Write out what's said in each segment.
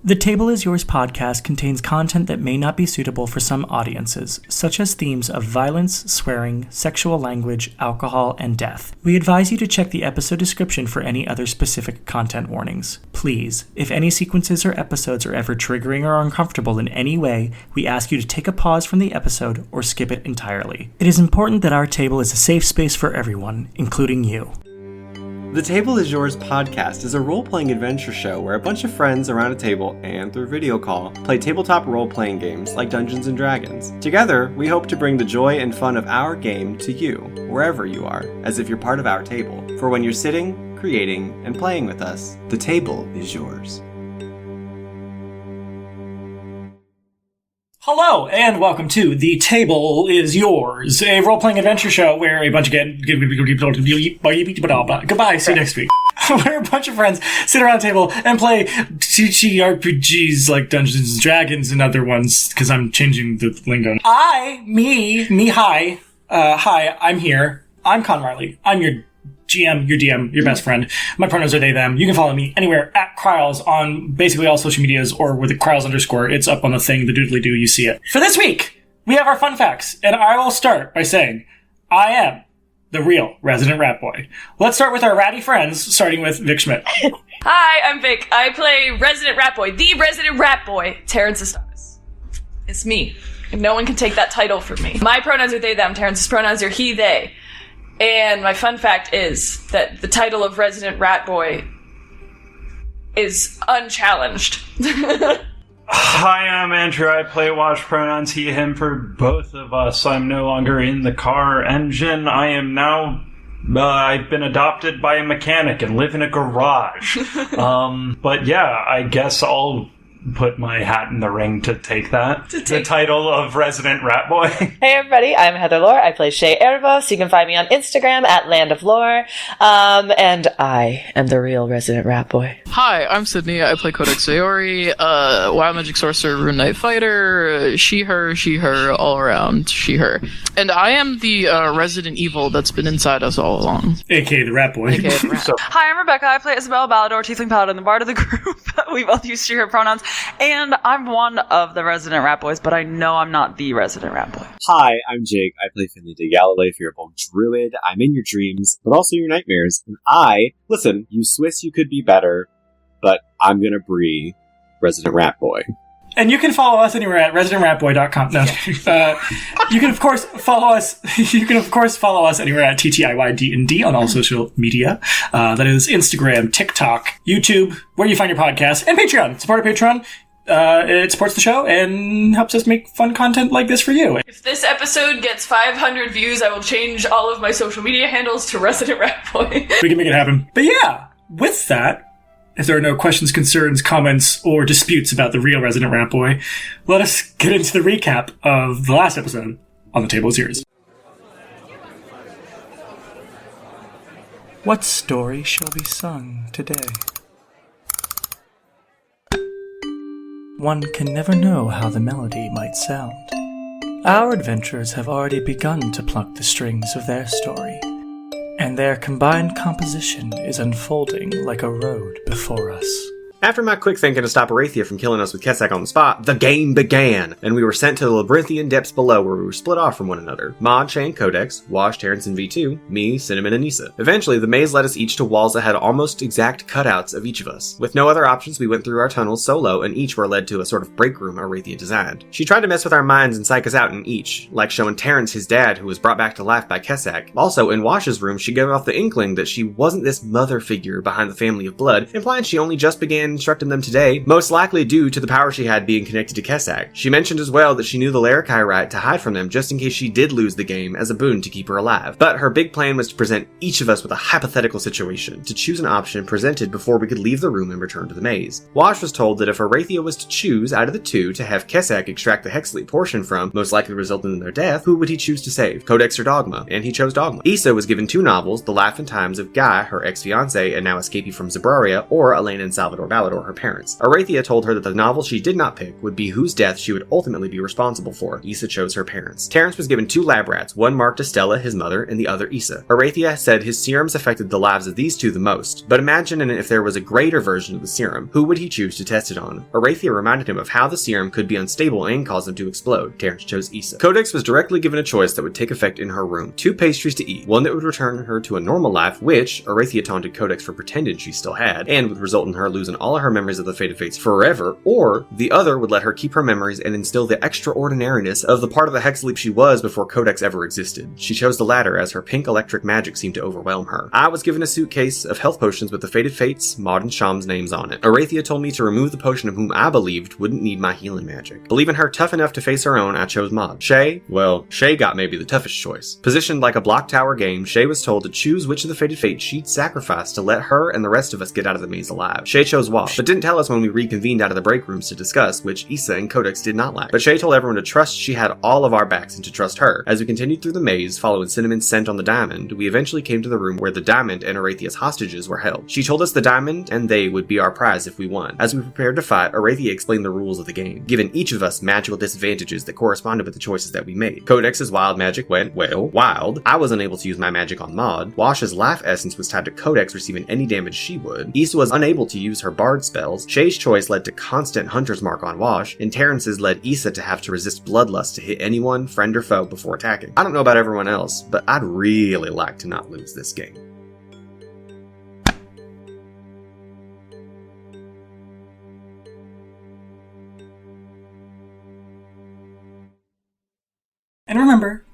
The Table is Yours podcast contains content that may not be suitable for some audiences, such as themes of violence, swearing, sexual language, alcohol, and death. We advise you to check the episode description for any other specific content warnings. Please, if any sequences or episodes are ever triggering or uncomfortable in any way, we ask you to take a pause from the episode or skip it entirely. It is important that our table is a safe space for everyone, including you. The Table is Yours podcast is a role-playing adventure show where a bunch of friends around a table and through video call play tabletop role-playing games like Dungeons & Dragons. Together, we hope to bring the joy and fun of our game to you, wherever you are, as if you're part of our table. For when you're sitting, creating, and playing with us, the table is yours. Hello, and welcome to The Table is Yours, a role-playing adventure show where a bunch of goodbye, see you next week. Where a bunch of friends sit around a table and play TTRPGs like Dungeons & Dragons and other ones, because I'm changing the lingo. Hi, I'm here. I'm Con Marley. I'm your GM, your DM, your best friend. My pronouns are they, them. You can follow me anywhere at Kryles on basically all social medias or with the Kryles _. It's up on the thing, the doodly-doo, you see it. For this week, we have our fun facts, and I will start by saying, I am the real resident rat boy. Let's start with our ratty friends, starting with Vic Schmidt. Hi, I'm Vic. I play resident rat boy, the resident rat boy, Terrence Estanis. It's me. And no one can take that title from me. My pronouns are they, them. Terrence's pronouns are he, they. And my fun fact is that the title of Resident Rat Boy is unchallenged. Hi, I'm Andrew. I play Wash pronouns he, him for both of us. I'm no longer in the car engine. I am now... I've been adopted by a mechanic and live in a garage. But yeah, I guess I'll put my hat in the ring to take that. The title of Resident Rat Boy. Hey everybody, I'm Heather Lore. I play Shay Erebos. You can find me on Instagram at Land of Lore. And I am the real Resident Rat Boy. Hi, I'm Sydney. I play Codex Sayori, Wild Magic Sorcerer, Rune Knight Fighter, she, her, all around, she, her. And I am the resident evil that's been inside us all along. A.k.a. the Rat Boy. AKA the Rat. Hi, I'm Rebecca. I play Isabella Balador, Tiefling Paladin, the bard of the group. We both use she, her pronouns. And I'm one of the resident rat boys, but I know I'm not the resident rat boy. Hi, I'm Jake. I play Finley de Galilei, Fearful Druid. I'm in your dreams, but also your nightmares. And listen, you Swiss, you could be better, but I'm gonna brie Resident Rat Boy. And you can follow us anywhere at residentratboy.com. No, you can of course follow us. You can of course follow us anywhere at TTIYD&D on all social media. That is Instagram, TikTok, YouTube, where you find your podcasts, and Patreon. Support our Patreon. It supports the show and helps us make fun content like this for you. If this episode gets 500 views, I will change all of my social media handles to Resident Rat Boy. We can make it happen. But yeah, with that, if there are no questions, concerns, comments, or disputes about the real Resident Rat Boy, let us get into the recap of the last episode on The Table is Yours. What story shall be sung today? One can never know how the melody might sound. Our adventurers have already begun to pluck the strings of their story, and their combined composition is unfolding like a road before us. After my quick thinking to stop Orathia from killing us with Kessak on the spot, the game began, and we were sent to the labyrinthian depths below where we were split off from one another. Maud, Shane, Codex, Wash, Terrence, and V2, me, Cinnamon, and Nisa. Eventually, the maze led us each to walls that had almost exact cutouts of each of us. With no other options, we went through our tunnels solo, and each were led to a sort of break room Orathia designed. She tried to mess with our minds and psych us out in each, like showing Terrence his dad who was brought back to life by Kessak. Also, in Wash's room, she gave off the inkling that she wasn't this mother figure behind the family of blood, implying she only just began instructing them today, most likely due to the power she had being connected to Kessak. She mentioned as well that she knew the Larakai right to hide from them just in case she did lose the game as a boon to keep her alive. But her big plan was to present each of us with a hypothetical situation, to choose an option presented before we could leave the room and return to the maze. Wash was told that if Orathia was to choose out of the two to have Kessak extract the Hexley portion from, most likely resulting in their death, who would he choose to save, Codex or Dogma? And he chose Dogma. Issa was given two novels, The Life and Times of Guy, her ex-fiancé and now escapee from Zabraria, or Elena and Salvador Bowser. Balador, her parents. Orathia told her that the novel she did not pick would be whose death she would ultimately be responsible for. Issa chose her parents. Terrence was given 2 lab rats, one marked Estella, his mother, and the other Issa. Orathia said his serums affected the lives of these 2 the most, but imagine if there was a greater version of the serum, who would he choose to test it on? Orathia reminded him of how the serum could be unstable and cause him to explode. Terrence chose Issa. Codex was directly given a choice that would take effect in her room. 2 pastries to eat, one that would return her to a normal life, which Orathia taunted Codex for pretending she still had, and would result in her losing all of her memories of the Fated Fates forever, or the other would let her keep her memories and instill the extraordinariness of the part of the Hexaleap she was before Codex ever existed. She chose the latter as her pink electric magic seemed to overwhelm her. I was given a suitcase of health potions with the Fated Fates, Maud, and Sham's names on it. Orathia told me to remove the potion of whom I believed wouldn't need my healing magic. Believing her tough enough to face her own, I chose Maud. Shay got maybe the toughest choice. Positioned like a block tower game, Shay was told to choose which of the Fated Fates she'd sacrifice to let her and the rest of us get out of the maze alive. Shay chose Wash, but didn't tell us when we reconvened out of the break rooms to discuss, which Issa and Codex did not like. But Shay told everyone to trust she had all of our backs and to trust her. As we continued through the maze, following Cinnamon's scent on the diamond, we eventually came to the room where the diamond and Orathia's hostages were held. She told us the diamond and they would be our prize if we won. As we prepared to fight, Orathia explained the rules of the game, giving each of us magical disadvantages that corresponded with the choices that we made. Codex's wild magic went, well, wild. I was unable to use my magic on Maud. Wash's life essence was tied to Codex receiving any damage she would. Issa was unable to use her bard spells. Shay's choice led to constant hunter's mark on Wash, and Terrence's led Issa to have to resist bloodlust to hit anyone, friend or foe, before attacking. I don't know about everyone else, but I'd really like to not lose this game. And remember,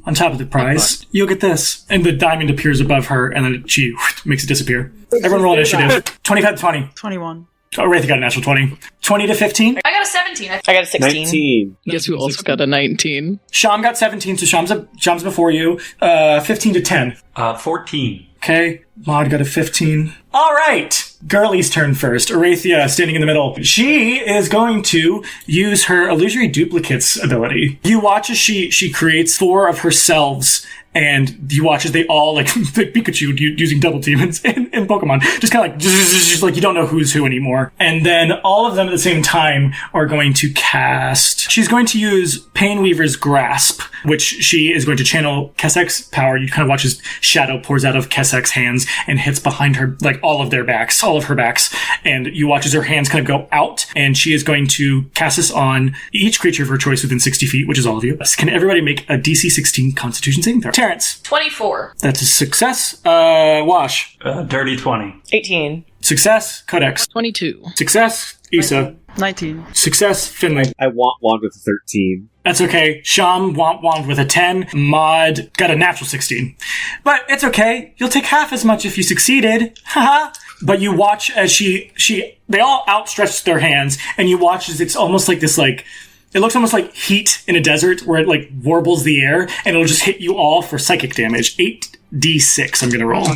on top of the prize, you'll get this. And the diamond appears above her, and then she makes it disappear. Everyone roll initiative. 25 to 20. 21. Oh, Wraith got a natural 20. 20 to 15. I got a 17. I got a 16. 19. Guess who also got a 19? Sham got 17, so Sham's before you. 15 to 10. 14. Okay, Maud got a 15. All right, Girlie's turn first. Orathia, standing in the middle. She is going to use her illusory duplicates ability. You watch as she creates 4 of herselves, and you watch as they all, like Pikachu using double demons in Pokemon, just kind of just like you don't know who's who anymore. And then all of them at the same time are going to cast... She's going to use Painweaver's Grasp, which she is going to channel Kessek's power. You kind of watch as shadow pours out of Kessek's hands and hits behind her, like all of her backs. And you watch as her hands kind of go out, and she is going to cast this on each creature of her choice within 60 feet, which is all of you. Can everybody make a DC 16 Constitution saving throw? Terrence. 24. That's a success. Wash. Dirty 20. 18. Success. Codex. 22. Success. Issa. 19. Success. Finley. I want Wand with a 13. That's okay. Sham wand with a 10. Maud got a natural 16. But it's okay. You'll take half as much if you succeeded. Haha. But you watch as they all outstretch their hands, and you watch as it's almost like this, like, it looks almost like heat in a desert where it, like, warbles the air, and it'll just hit you all for psychic damage. 8d6 I'm gonna roll.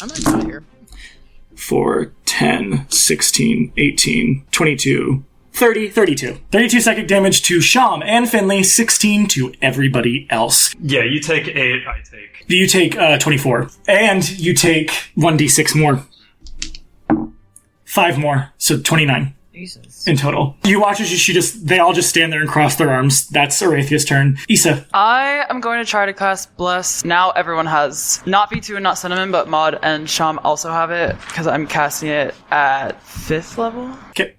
I'm not here. 4, 10, 16, 18, 22, 30, 32. 32 psychic damage to Sham and Finley, 16 to everybody else. Yeah, you take 8, I take. You take 24. And you take 1d6 more. 5 more, so 29. Jesus. In total. You watch as they all just stand there and cross their arms. That's Orathia's turn. Issa. I am going to try to cast Bless. Now everyone has not V2 and not Cinnamon, but Maud and Sham also have it because I'm casting it at 5th level. Okay.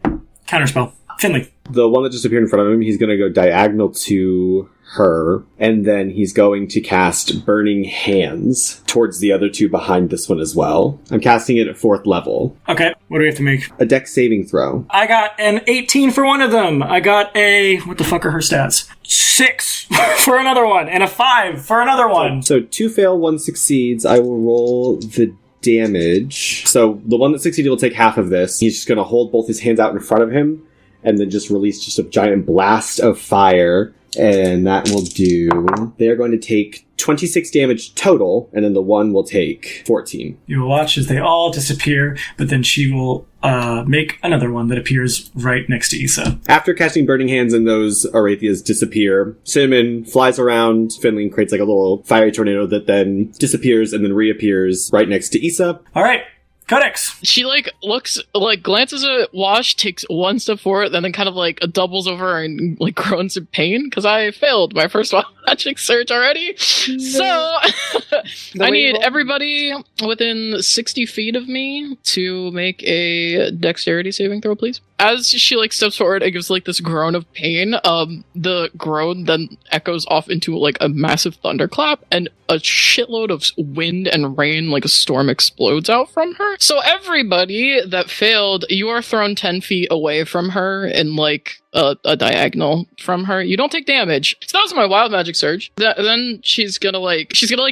Counterspell. Finley. The one that just appeared in front of him, he's going to go diagonal to her, and then he's going to cast Burning Hands towards the other 2 behind this one as well. I'm casting it at 4th level. Okay. What do we have to make? A dex saving throw. I got an 18 for one of them. I got a... What the fuck are her stats? 6 for another one, and a 5 for another one. So 2 fail, 1 succeeds. I will roll the damage. So the one that succeeded will take half of this. He's just going to hold both his hands out in front of him, and then just release just a giant blast of fire. And that will do... They're going to take 26 damage total, and then the one will take 14. You will watch as they all disappear, but then she will make another one that appears right next to Issa. After casting Burning Hands and those Orathias disappear, Cinnamon flies around Finley and creates like a little fiery tornado that then disappears and then reappears right next to Issa. All right. Codex. She glances at Wash, takes one step forward, and then kind of doubles over and groans in pain because I failed my first wild magic surge already. So I need everybody within 60 feet of me to make a dexterity saving throw, please. As she steps forward and gives this groan of pain, the groan then echoes off into a massive thunderclap, and a shitload of wind and rain, like a storm, explodes out from her. So everybody that failed, you are thrown 10 feet away from her in a diagonal from her. You don't take damage. So that was my wild magic surge. Then she's gonna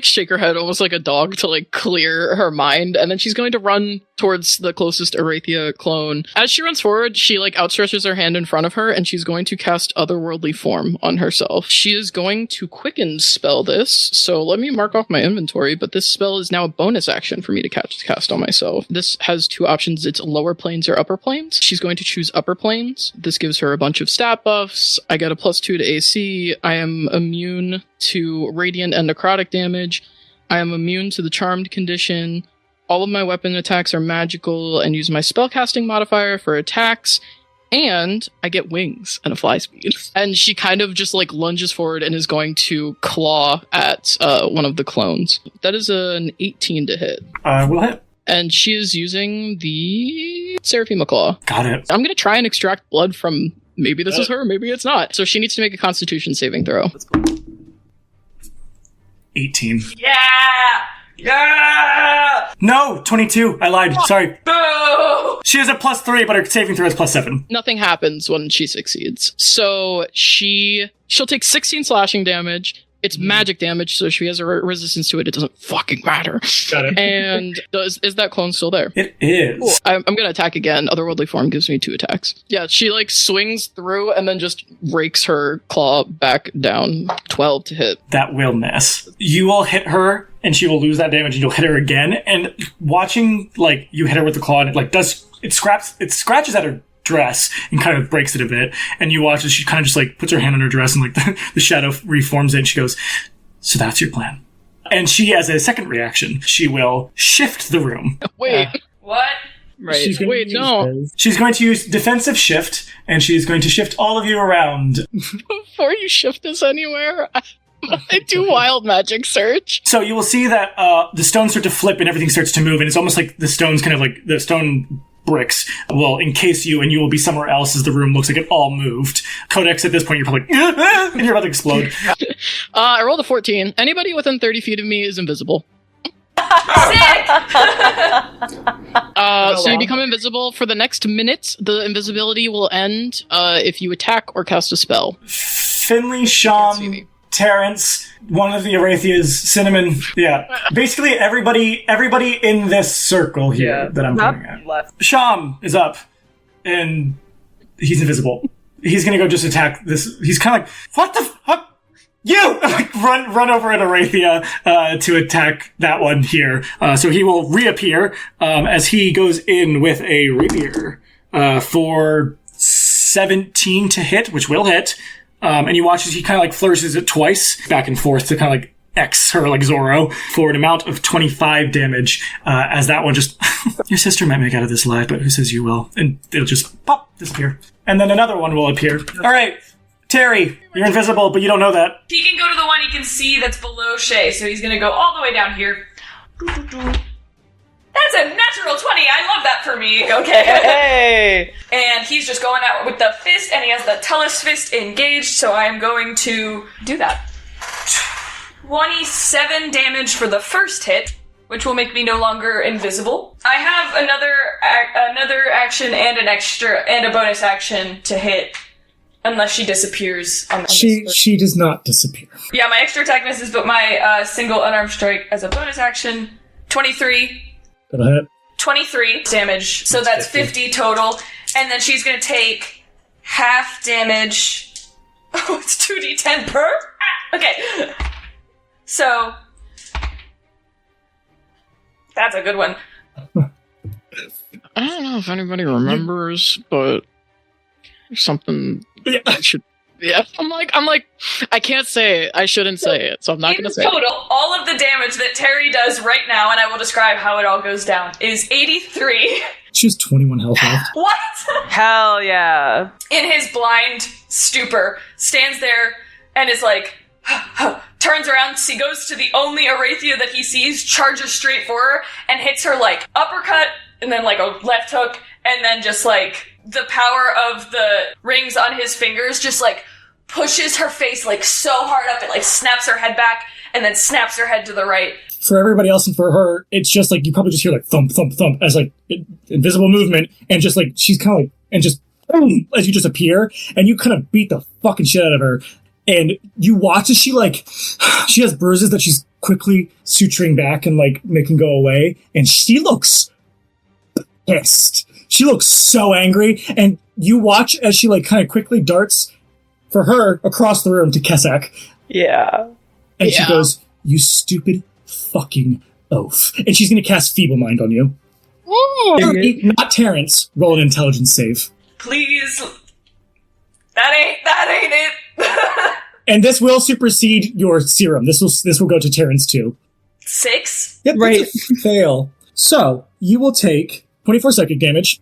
shake her head almost like a dog to clear her mind, and then she's going to run towards the closest Orathia clone. As she runs forward, she outstretches her hand in front of her, and she's going to cast Otherworldly Form on herself. She is going to quicken spell this, so let me mark off my inventory, but this spell is now a bonus action for me to cast on myself. This has two options. It's lower planes or upper planes. She's going to choose upper planes. This gives her a bunch of stat buffs. I get a +2 to AC. I am immune to radiant and necrotic damage. I am immune to the charmed condition. All of my weapon attacks are magical and use my spellcasting modifier for attacks. And I get wings and a fly speed. And she kind of just lunges forward and is going to claw at one of the clones. That is an 18 to hit. Will hit. And she is using the Seraphima Claw. Got it. I'm going to try and extract blood from... Maybe this is her, maybe it's not. So she needs to make a Constitution saving throw. 18. Yeah! Yeah! No, 22. I lied. Sorry. Boo! She has a +3, but her saving throw is +7. Nothing happens when she succeeds. So she'll take 16 slashing damage. It's magic damage, so if she has a resistance to it, it doesn't fucking matter. Got it. And is that clone still there? It is. Cool. I'm gonna attack again. Otherworldly Form gives me 2 attacks. Yeah, she swings through and then just rakes her claw back down. 12 to hit. That will miss. You will hit her, and she will lose that damage, and you'll hit her again. And watching, you hit her with the claw, and it scratches at her dress and kind of breaks it a bit, and you watch as she kind of just puts her hand on her dress, and the shadow reforms it, and she goes, "So that's your plan." And she, as a second reaction, she will shift the room. Wait. What? Right. Wait, no. She's going to use defensive shift, and she's going to shift all of you around. Before you shift us anywhere, I do wild magic search. So you will see that the stones start to flip and everything starts to move, and it's almost like the stones the stone bricks will encase you, and you will be somewhere else as the room looks like it all moved. Codex, at this point, you're probably and you're about to explode. I rolled a 14. Anybody within 30 feet of me is invisible. Sick! So you become invisible for the next minute. The invisibility will end if you attack or cast a spell. Finley, Sham, Terrence, one of the Orathias, Cinnamon. Yeah. Basically everybody in this circle here that I'm pointing at. Left. Sham is up, and he's invisible. He's gonna go just attack this. He's kind of what the fuck? You! run over at Orathia to attack that one here. So he will reappear as he goes in with a rapier for 17 to hit, which will hit. And you watch as he kind of flourishes it twice, back and forth to kind of X her like Zorro for an amount of 25 damage, as that one just, your sister might make out of this alive, but who says you will? And it'll just pop, disappear. And then another one will appear. All right, Terry, you're invisible, but you don't know that. He can go to the one he can see that's below Shay, so he's gonna go all the way down here. That's a natural 20. I love that for me. Okay. Hey! And he's just going out with the fist, and he has the Tellus fist engaged, so I am going to do that. 27 damage for the first hit, which will make me no longer invisible. I have another action and an extra and a bonus action to hit, unless she disappears. On She does not disappear. Yeah, my extra attack misses, but my single unarmed strike as a bonus action. 23. That'll hit. 23 damage, so that's 50 total. And then she's gonna take half damage. Oh, it's 2d10 per? Okay. So, that's a good one. I don't know if anybody remembers, but there's something I should Yeah, I'm like, I can't say it. I shouldn't say it, so I'm not going to say total, it. all of the damage that Terry does right now, and I will describe how it all goes down, is 83. She has 21 health left. What? Hell yeah. In his blind stupor, stands there and is like, turns around, he goes to the only Orathia that he sees, charges straight for her, and hits her like uppercut, and then like a left hook, and then just like the power of the rings on his fingers just like pushes her face like so hard up, it like snaps her head back, and then snaps her head to the right. For everybody else and for her, it's just like, you probably just hear like thump, thump, thump as like invisible movement, and just like, she's kind of like, and just boom, as you just appear, and you kind of beat the fucking shit out of her. And you watch as she like, she has bruises that she's quickly suturing back and like making go away, and she looks pissed. She looks so angry, and you watch as she like kind of quickly darts for her across the room to Kesek. Yeah. And she goes, "You stupid fucking oaf." And she's going to cast Feeble Mind on you. Terry, not Terrence. Roll an intelligence save. Please. That ain't it. And this will supersede your serum. This will go to Terrence too. 6? Yep, right. Fail. So, you will take 24 psychic damage.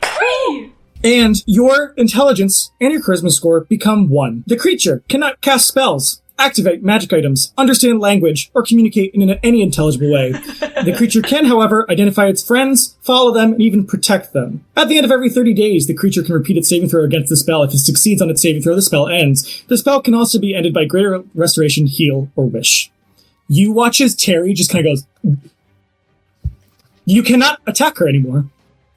And your intelligence and your charisma score become 1. The creature cannot cast spells, activate magic items, understand language, or communicate in any intelligible way. The creature can, however, identify its friends, follow them, and even protect them. At the end of every 30 days, the creature can repeat its saving throw against the spell. If it succeeds on its saving throw, the spell ends. The spell can also be ended by greater restoration, heal, or wish. You watch as Terry just kind of goes... You cannot attack her anymore.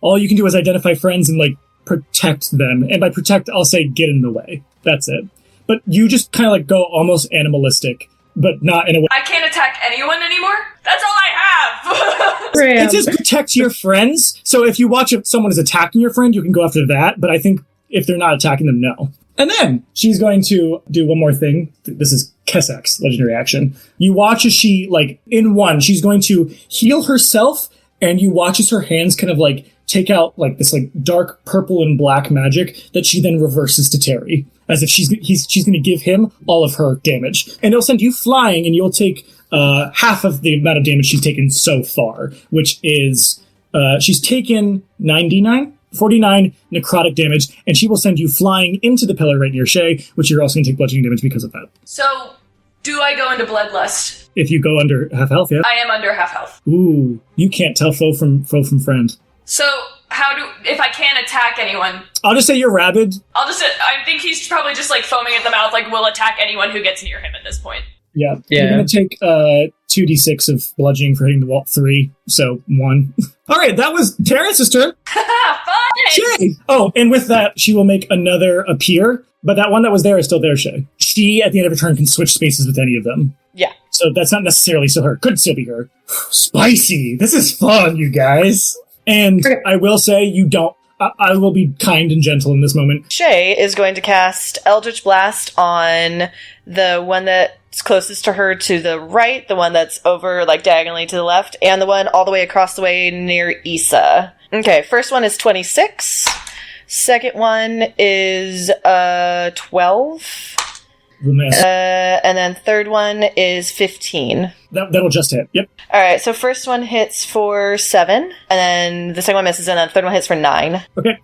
All you can do is identify friends and, like, protect them. And by protect, I'll say get in the way. That's it. But you just kind of, like, go almost animalistic, but not in a way. I can't attack anyone anymore? That's all I have! It says protect your friends. So if you watch if someone is attacking your friend, you can go after that. But I think if they're not attacking them, no. And then she's going to do one more thing. This is Kesek's legendary action. You watch as she, like, in one, she's going to heal herself, and you watch as her hands kind of, like, take out, like, this, like, dark purple and black magic that she then reverses to Terry. As if she's going to give him all of her damage. And it'll send you flying, and you'll take half of the amount of damage she's taken so far, which is, she's taken 49 necrotic damage, and she will send you flying into the pillar right near Shay, which you're also going to take bludgeoning damage because of that. So, do I go into Bloodlust? If you go under half health, yeah. I am under half health. Ooh, you can't tell foe from friend. So, if I can't attack anyone... I'll just say you're rabid. I think he's probably just, like, foaming at the mouth, like, will attack anyone who gets near him at this point. Yeah. You're going to take 2d6 of bludgeoning for hitting the wall. 3, so 1. All right, that was Terrence's turn. Fun! Shay! Oh, and with that, she will make another appear, but that one that was there is still there, Shay. She, at the end of her turn, can switch spaces with any of them. Yeah. So that's not necessarily still her. Could still be her. Spicy! This is fun, you guys! And I will say, I will be kind and gentle in this moment. Shay is going to cast Eldritch Blast on the one that's closest to her to the right, the one that's over, like, diagonally to the left, and the one all the way across the way near Issa. Okay, first one is 26. Second one is 12. We'll miss. And then third one is 15. That'll just hit. Yep. All right, so first one hits for 7, and then the second one misses, and then the third one hits for 9. Okay,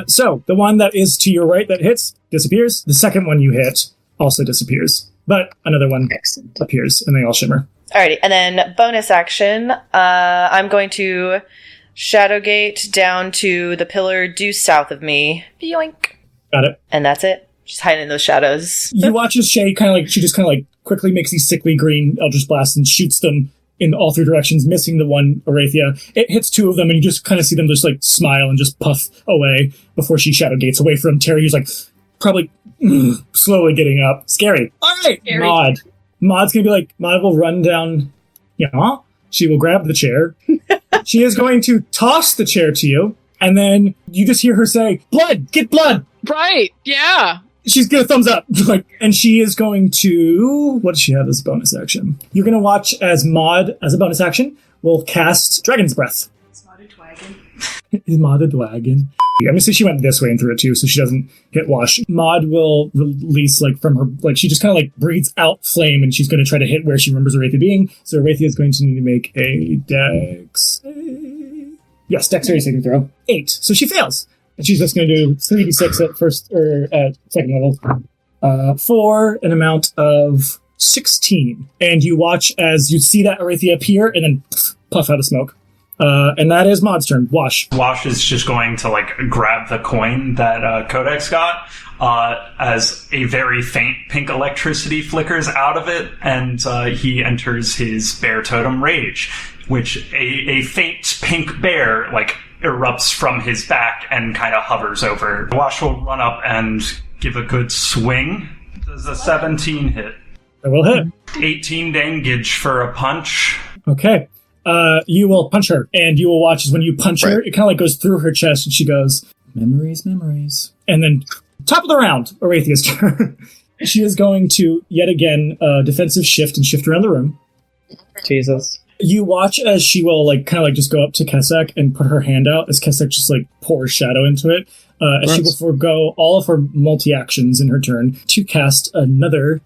so the one that is to your right that hits disappears. The second one you hit also disappears. But another one appears, and they all shimmer. Alrighty, and then bonus action, I'm going to Shadowgate down to the pillar due south of me. Yoink. Got it. And that's it. She's hiding in those shadows. You watch as Shay she just kind of like quickly makes these sickly green Eldritch Blasts and shoots them in all 3 directions, missing the one Orathia. It hits 2 of them, and you just kind of see them just like smile and just puff away before she Shadowgates away from Terry, who's like probably slowly getting up. Scary. All right, Scary. Maud's gonna be like, Maud will run down. Yeah, she will grab the chair. She is going to toss the chair to you, and then you just hear her say, "Blood, get blood." Right, yeah. She's gonna thumbs up, and she is going to. What does she have as a bonus action? You're gonna watch as Maud, as a bonus action, will cast Dragon's Breath. It's not a dragon. Is Maud a dragon? I'm gonna say she went this way and threw it too, so she doesn't hit Wash. Maud will release, like, from her, like, she just kind of, like, breathes out flame, and she's going to try to hit where she remembers Orathia being. So Orathia is going to need to make a dex... Yes, dexterity saving throw. 8. So she fails. And she's just going to do 3d6 at first, or at second level. For an amount of 16. And you watch as you see that Orathia appear, and then puff out of smoke. And that is Maud's turn. Wash. Wash is just going to, like, grab the coin that Codex got, as a very faint pink electricity flickers out of it, and he enters his bear totem rage, which a faint pink bear, like, erupts from his back and kind of hovers over. Wash will run up and give a good swing. Does a 17 hit? I will hit. 18 dangage for a punch. Okay. You will punch her, and you will watch as when you punch her, it kind of like goes through her chest, and she goes, memories, memories. And then, top of the round, Orathia's turn. She is going to, yet again, defensive shift and shift around the room. Jesus. You watch as she will, like, kind of like just go up to Kesek and put her hand out, as Kesek just, like, pours shadow into it. As she will forego all of her multi-actions in her turn to cast another...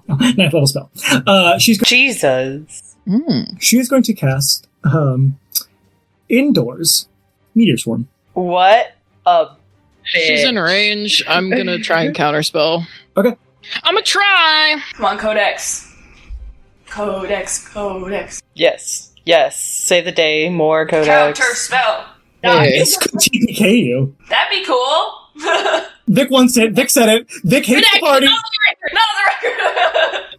9th level spell. Jesus. She is going to cast indoors Meteor Swarm. What a bitch. She's in range. I'm gonna try and counterspell. Okay. I'm gonna try. Come on, Codex. Codex. Yes. Save the day. More Codex. Counter spell. It's going to TPK you. That'd be cool. Vic said it. Vic hates the party. Not on the record.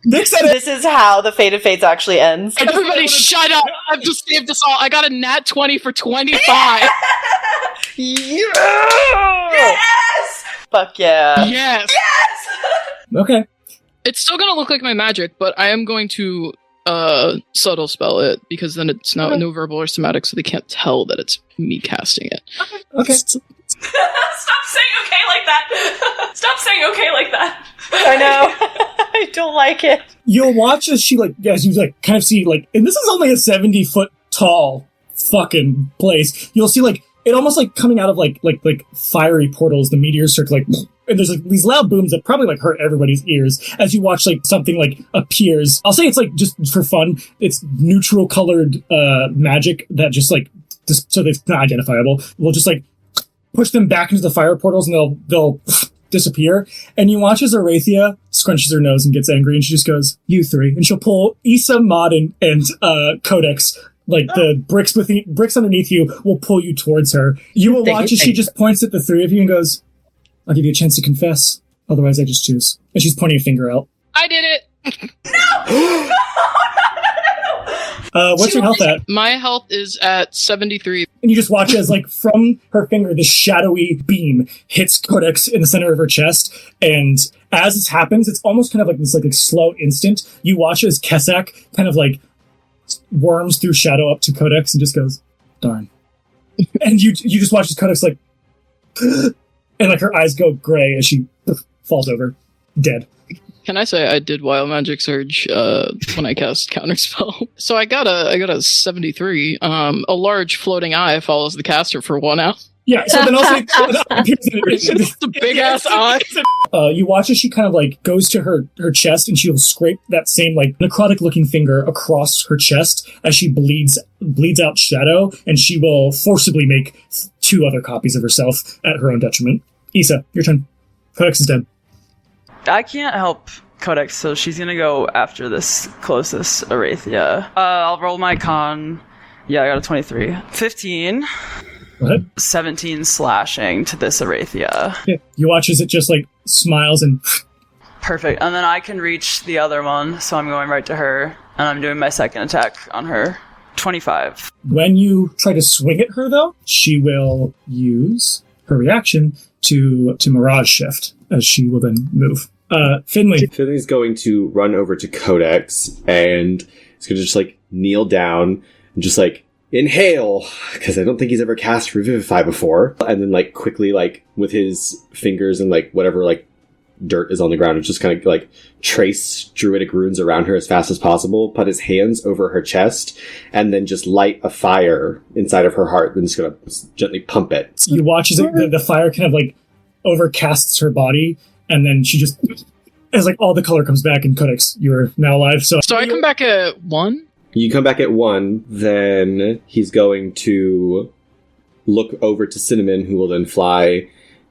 Vic said it. This is how the Fate of Fates actually ends. Everybody shut up. I've just saved us all. I got a nat 20 for 25. Yes! Fuck yeah. Yes. Okay. It's still gonna look like my magic, but I am going to subtle spell it, because then it's not no verbal or somatic, so they can't tell that it's me casting it. Okay. Stop saying okay like that. Stop saying okay like that. I know. I don't like it. You'll watch as she, like, as you, like, kind of see, like, and this is only a 70-foot tall fucking place. You'll see, like, it almost like coming out of like fiery portals, the meteors start to, like, and there's, like, these loud booms that probably, like, hurt everybody's ears as you watch, like, something, like, appears. I'll say it's, like, just for fun, it's neutral colored magic that just, like, just so it's not identifiable, will just, like, push them back into the fire portals, and they'll disappear. And you watch as Orathia scrunches her nose and gets angry, and she just goes, "You three," and she'll pull Issa, Maud, and Codex. Like, the bricks underneath you will pull you towards her. You will watch as she just points at the three of you and goes, "I'll give you a chance to confess. Otherwise, I just choose." And she's pointing a finger out. I did it. No! What's your health at? My health is at 73. And you just watch as, like, from her finger, this shadowy beam hits Codex in the center of her chest. And as this happens, it's almost kind of like this, like, slow instant. You watch as Kesek kind of, like, worms through shadow up to Codex and just goes, "Darn." And you just watch as Codex, like, and, like, her eyes go gray as she falls over, dead. Can I say I did Wild Magic Surge when I cast Counterspell? So I got a 73. A large floating eye follows the caster for 1 hour. Yeah, so then also It's just a big ass eye. You watch as she kind of, like, goes to her chest, and she'll scrape that same, like, necrotic looking finger across her chest as she bleeds out shadow, and she will forcibly make 2 other copies of herself at her own detriment. Issa, your turn. Codex is dead. I can't help Codex, so she's gonna go after this closest Orathia. I'll roll my con. Yeah, I got a 23. 15. What? 17 slashing to this Orathia. Yeah. You watch as it just, like, smiles and... Perfect. And then I can reach the other one, so I'm going right to her, and I'm doing my second attack on her. 25. When you try to swing at her, though, she will use her reaction to Mirage Shift, as she will then move. Finley. Finley's going to run over to Codex, and he's going to just, like, kneel down and just, like, inhale, because I don't think he's ever cast Revivify before, and then, like, quickly, like, with his fingers and, like, whatever, like, dirt is on the ground and just kind of like trace druidic runes around her as fast as possible, put his hands over her chest, and then just light a fire inside of her heart, then just gonna gently pump it. You watch as the fire kind of like overcasts her body, and then she just, as like all the color comes back, and Codex, you're now alive. So I come back at 1? You come back at 1, then he's going to look over to Cinnamon, who will then fly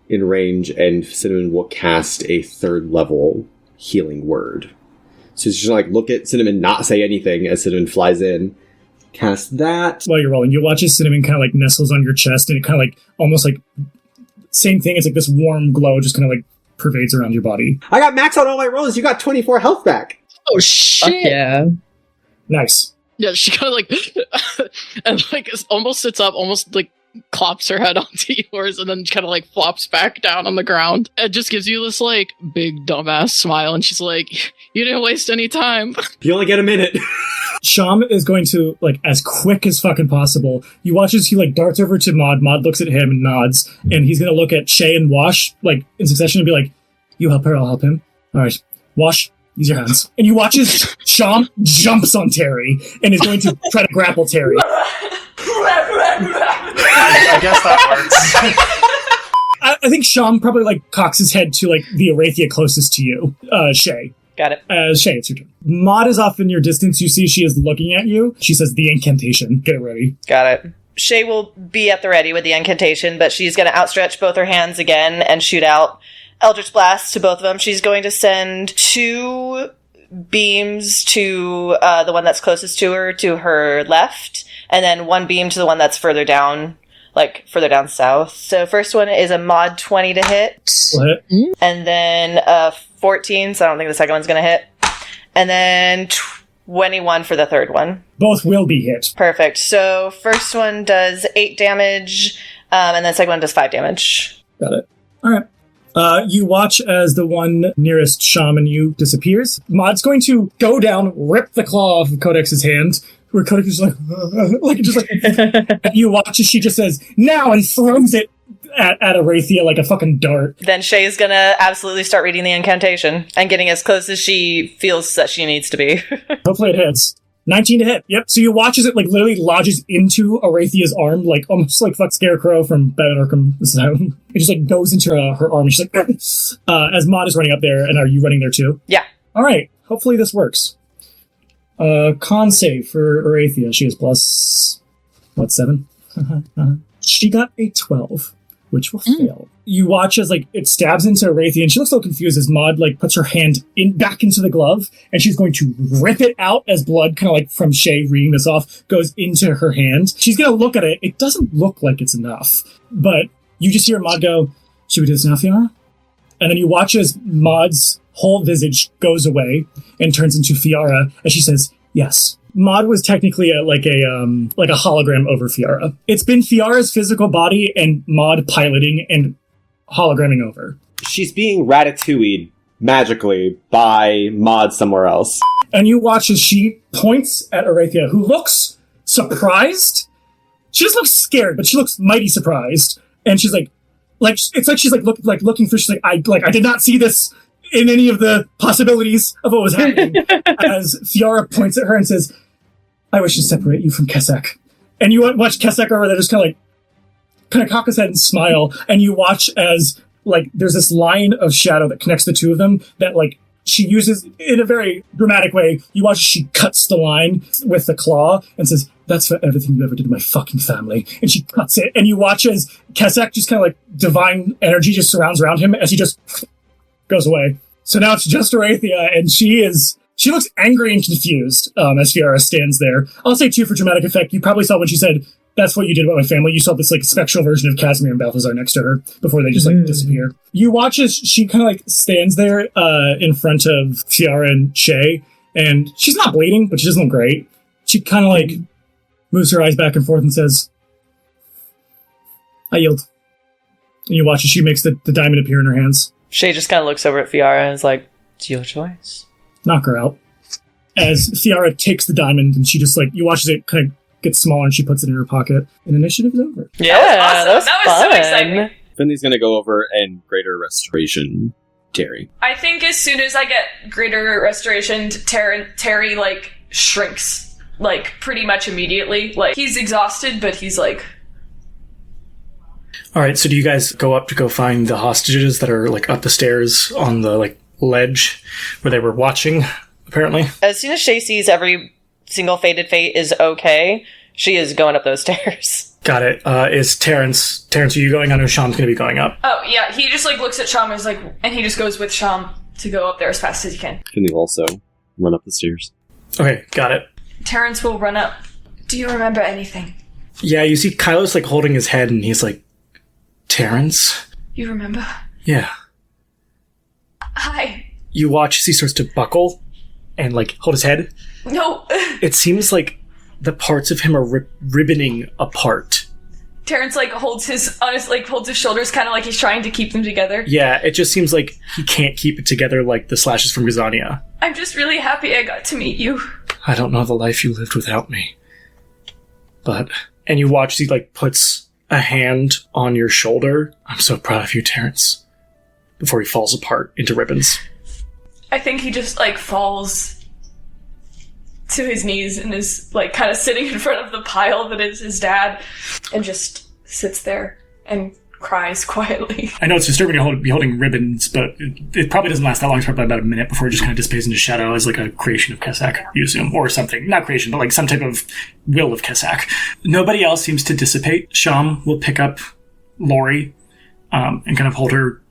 in range, and Cinnamon will cast a 3rd level healing word. So she's just like look at Cinnamon, not say anything as Cinnamon flies in. Cast that. While you're rolling, you watch as Cinnamon kind of like nestles on your chest, and it kind of like almost like same thing. It's like this warm glow just kind of like pervades around your body. I got max on all my rolls. You got 24 health back. Oh shit! Yeah. Nice. Yeah, she kind of like and like almost sits up, almost like clops her head onto yours, and then kind of like flops back down on the ground. It just gives you this like big dumbass smile, and she's like, "You didn't waste any time." You only get a minute. Sham is going to, like, as quick as fucking possible. You watch as he, like, darts over to Maud. Maud looks at him and nods. And he's going to look at Shay and Wash, like, in succession and be like, you help her, I'll help him. All right. Wash, use your hands. And you watch as Sham jumps on Terry and is going to try to grapple Terry. I guess that works. I think Sham probably, like, cocks his head to, like, the Orathia closest to you, Shay. Got it. Shay, it's your turn. Maud is off in your distance. You see she is looking at you. She says the incantation. Get it ready. Got it. Shay will be at the ready with the incantation, but she's going to outstretch both her hands again and shoot out Eldritch Blast to both of them. She's going to send 2 beams to the one that's closest to her left, and then 1 beam to the one that's further down, like further down south. So first one is a mod 20 to hit. What? And then 14, so I don't think the second one's going to hit. And then 21 for the third one. Both will be hit. Perfect. So first one does 8 damage, and then second one does 5 damage. Got it. All right. You watch as the one nearest shaman you disappears. Maud's going to go down, rip the claw off of Codex's hand, where Codex is like just like, and you watch as she just says, now, and throws it at Orathia like a fucking dart. Then Shay's gonna absolutely start reading the incantation and getting as close as she feels that she needs to be. Hopefully it hits. 19 to hit. Yep. So you watch as it like literally lodges into Orathia's arm, like almost like fuck Scarecrow from Batman Arkham Asylum. It just like goes into her arm. And she's like, as Maud is running up there, and are you running there too? Yeah. All right. Hopefully this works. Con save for Orathia. She has plus, what, 7? She got a 12, which will fail. You watch as like it stabs into Orathia, and she looks so confused as Maud like puts her hand back into the glove, and she's going to rip it out as blood, kind of like from Shay reading this off, goes into her hand. She's gonna look at it. It doesn't look like it's enough, but you just hear Maud go, "Should we do this now, Fiona?" And then you watch as Maud's whole visage goes away and turns into Fiara, and she says, "Yes." Maud was technically like a hologram over Fiara. It's been Fiara's physical body and Maud piloting and hologramming over. She's being ratatouilleed magically by Maud somewhere else. And you watch as she points at Orathia, who looks surprised. She just looks scared, but she looks mighty surprised. And she's like it's like she's looking for. She's like, I did not see this in any of the possibilities of what was happening. As Fiara points at her and says, "I wish to separate you from Kesek." And you watch Kesek over there just kind of cock his head and smile. And you watch as like there's this line of shadow that connects the two of them that like she uses in a very dramatic way. You watch as she cuts the line with the claw and says, "That's for everything you ever did to my fucking family." And she cuts it. And you watch as Kesek just kind of like divine energy just surrounds around him as he just goes away. So now it's just Orathia, and she looks angry and confused as Fiara stands there. I'll say, too, for dramatic effect, you probably saw when she said, "That's what you did with my family." You saw this like spectral version of Casimir and Balthazar next to her before they just like disappear. You watch as she kind of like stands there in front of Fiara and Shay, and she's not bleeding, but she doesn't look great. She kind of like moves her eyes back and forth and says, "I yield." And you watch as she makes the diamond appear in her hands. Shay just kind of looks over at Fiara and is like, "It's your choice." Knock her out. As Fiara takes the diamond, and she just like, you watch as it kind of gets smaller, and she puts it in her pocket. And initiative is over. Yeah, That was awesome. That was so exciting. Finley's gonna go over and greater restoration Terry. I think as soon as I get greater restoration, Terry, like, shrinks, like, pretty much immediately. Like, he's exhausted, but he's like... Alright, so do you guys go up to go find the hostages that are, like, up the stairs on the, like, ledge where they were watching, apparently? As soon as Shay sees every single Fated Fate is okay, she is going up those stairs. Got it. Is Terrence, are you going? I know Sham's going to be going up. Oh, yeah, he just, like, looks at Sham and is like... And he just goes with Sham to go up there as fast as he can. Can you also run up the stairs? Okay, got it. Terrence will run up. Do you remember anything? Yeah, you see Kylo's, like, holding his head, and he's like, Terrence? You remember? Yeah. Hi. You watch as he starts to buckle and, like, hold his head. No. It seems like the parts of him are ribboning apart. Terrence, like, holds his shoulders kind of like he's trying to keep them together. Yeah, it just seems like he can't keep it together like the slashes from Gazania. I'm just really happy I got to meet you. I don't know the life you lived without me. But... And you watch as he, like, puts a hand on your shoulder. I'm so proud of you, Terrence. Before he falls apart into ribbons. I think he just, like, falls to his knees and is, like, kind of sitting in front of the pile that is his dad and just sits there and cries quietly. I know it's disturbing to be holding ribbons, but it probably doesn't last that long. It's probably about a minute before it just kind of dissipates into shadow as, like, a creation of Kessak, you assume. Or something. Not creation, but, like, some type of will of Kessak. Nobody else seems to dissipate. Sham will pick up Lori and kind of hold her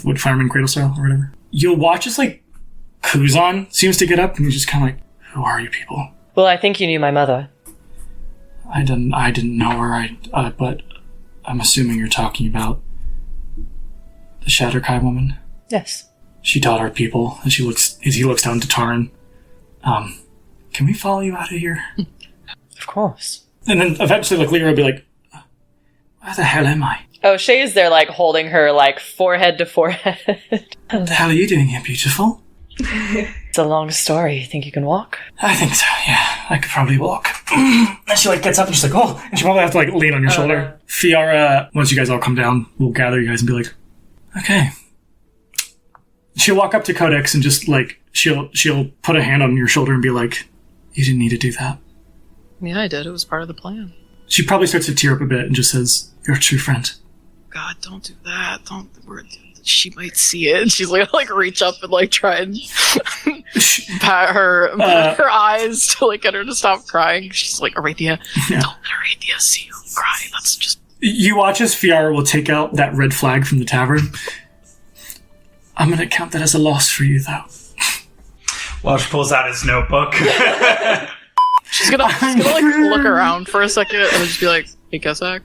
with fireman cradle style or whatever. You'll watch as, like, Kuzan seems to get up and he's just kind of like, who are you people? Well, I think you knew my mother. I didn't know her, but I'm assuming you're talking about the Shatterkai woman? Yes. She taught our people, and he looks down to Tarn. Can we follow you out of here? Of course. And then eventually, like, Lyra will be like, where the hell am I? Oh, Shay is there, like, holding her, like, forehead to forehead. What the hell are you doing here, beautiful? It's a long story. You think you can walk? I think so, yeah. I could probably walk. And she, like, gets up and she's like, oh! And she probably have to, like, lean on your shoulder. Fiara, once you guys all come down, will gather you guys and be like, okay. She'll walk up to Codex and just, like, she'll put a hand on your shoulder and be like, you didn't need to do that. Yeah, I did. It was part of the plan. She probably starts to tear up a bit and just says, you're a true friend. God, don't do that. She might see it. She's like reach up and like try and pat her eyes to like get her to stop crying. She's like, Orathia, don't let Orathia see you cry. That's just... You watch as Fiara will take out that red flag from the tavern. I'm going to count that as a loss for you, though. Wash pulls out his notebook. She's gonna like look around for a second and just be like, hey, Kessak?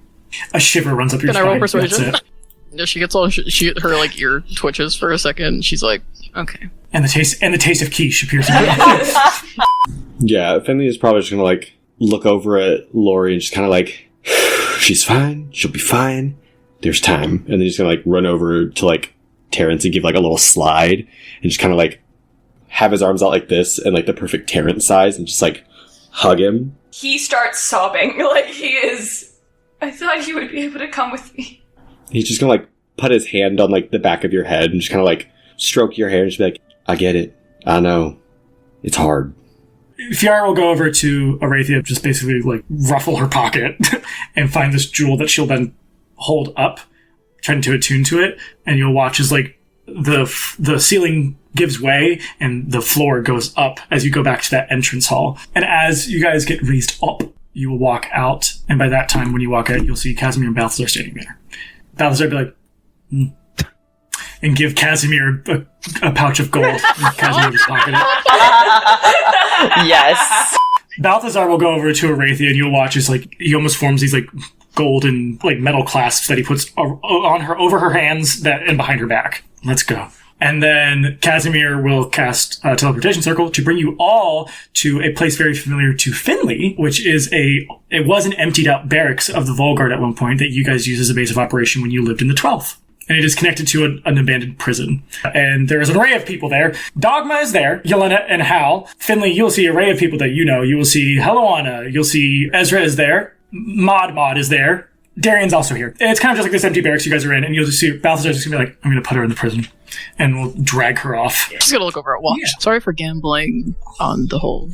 A shiver runs up your spine. Can I roll persuasion? That's it. Yeah, she gets all her like ear twitches for a second. And she's like, okay. And the taste of quiche appears in her mouth. Yeah, Finley is probably just gonna like look over at Lori and just kind of like, she's fine. She'll be fine. There's time. And then he's gonna like run over to like Terrence and give like a little slide and just kind of like have his arms out like this and like the perfect Terrence size and just like hug him. He starts sobbing. Like, he is... I thought you would be able to come with me. He's just gonna like put his hand on like the back of your head and just kind of like stroke your hair and just be like, I get it. I know. It's hard. Fiara will go over to Orathia, just basically like ruffle her pocket and find this jewel that she'll then hold up, trying to attune to it, and you'll watch as like the ceiling gives way and the floor goes up as you go back to that entrance hall. And as you guys get raised up, you will walk out, and by that time when you walk out, you'll see Casimir and Balthazar standing there. Balthazar will be like, and give Casimir a pouch of gold. Casimir just pocket it. Yes. Balthazar will go over to Orathia, and you'll watch as like he almost forms these like golden like metal clasps that he puts on her over her hands and behind her back. Let's go. And then Casimir will cast a teleportation circle to bring you all to a place very familiar to Finley, which is it was an emptied out barracks of the Volgard at one point that you guys used as a base of operation when you lived in the 12th. And it is connected to an abandoned prison. And there is an array of people there. Dogma is there, Yelena and Hal. Finley, you'll see an array of people that you know. You will see Heloana. You'll see Ezra is there. Mod is there. Darian's also here. It's kind of just like this empty barracks you guys are in, and you'll just see Balthazar's just gonna be like, I'm gonna put her in the prison. and will drag her off. Just gonna look over at Watch. Yeah. Sorry for gambling on the whole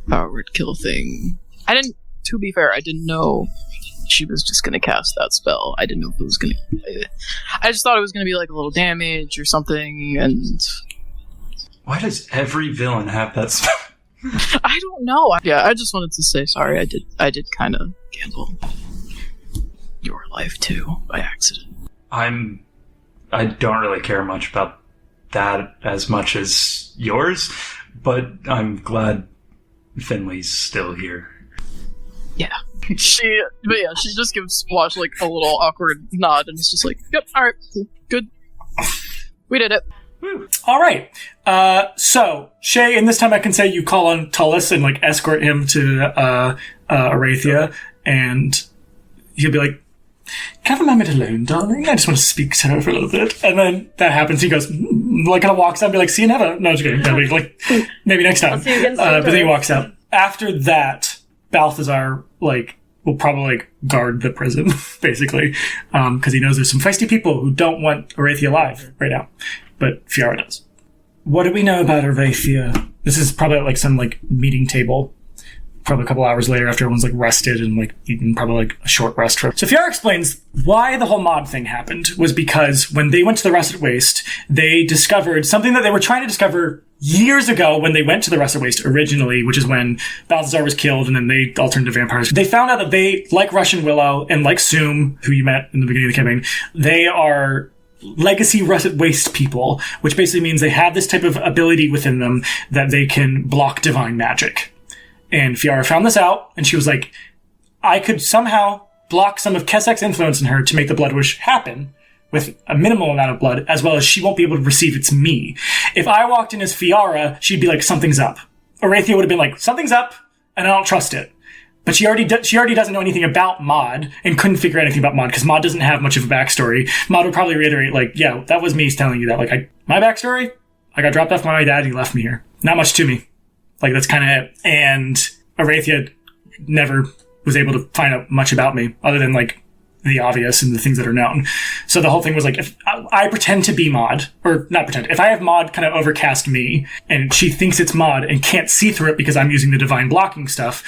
powered kill thing. To be fair, I didn't know she was just gonna cast that spell. I didn't know if it was gonna... I just thought it was gonna be like a little damage or something, and... Why does every villain have that spell? I don't know. Yeah, I just wanted to say sorry. I did kind of gamble your life too, by accident. I don't really care much about that as much as yours, but I'm glad Finley's still here. Yeah. She just gives Watch like a little awkward nod, and it's just like, yep, alright, good. We did it. All right. So, Shay, and this time I can say you call on Tullus and like escort him to Orathia, and he'll be like, "Can I have a moment alone, darling? I just want to speak to her for a little bit." And then that happens. He goes, like, kind of walks out and be like, "See you never." No, just kidding. That'll be like, maybe next time. I'll see you again soon, But then he Tullus. walks out. After that, Balthazar, like, will probably like guard the prison, basically, because he knows there's some feisty people who don't want Orathia alive right now. But Fiara does. What do we know about Orathia? This is probably like some like meeting table. Probably a couple hours later after everyone's like rested and like eaten probably like a short rest trip. So Fiara explains why the whole mod thing happened was because when they went to the Rusted Waste, they discovered something that they were trying to discover years ago when they went to the Rusted Waste originally, which is when Balthazar was killed and then they all turned into vampires. They found out that they, like Russian Willow and like Soom, who you met in the beginning of the campaign, they are legacy Rusted Waste people, which basically means they have this type of ability within them that they can block divine magic. And Fiara found this out, and she was like, I could somehow block some of Kessek's influence in her to make the Blood Wish happen with a minimal amount of blood, as well as she won't be able to receive it's me. If I walked in as Fiara, she'd be like, something's up. Orathia would have been like, something's up, and I don't trust it. But she already doesn't know anything about Maud and couldn't figure out anything about Maud because Maud doesn't have much of a backstory. Maud would probably reiterate, like, yeah, that was me telling you that. Like, my backstory? I got dropped off by my dad and he left me here. Not much to me. Like, that's kind of it. And Orathia never was able to find out much about me other than, like, the obvious and the things that are known. So the whole thing was like, if I pretend to be Maud, or not pretend, if I have Maud kind of overcast me and she thinks it's Maud and can't see through it because I'm using the divine blocking stuff,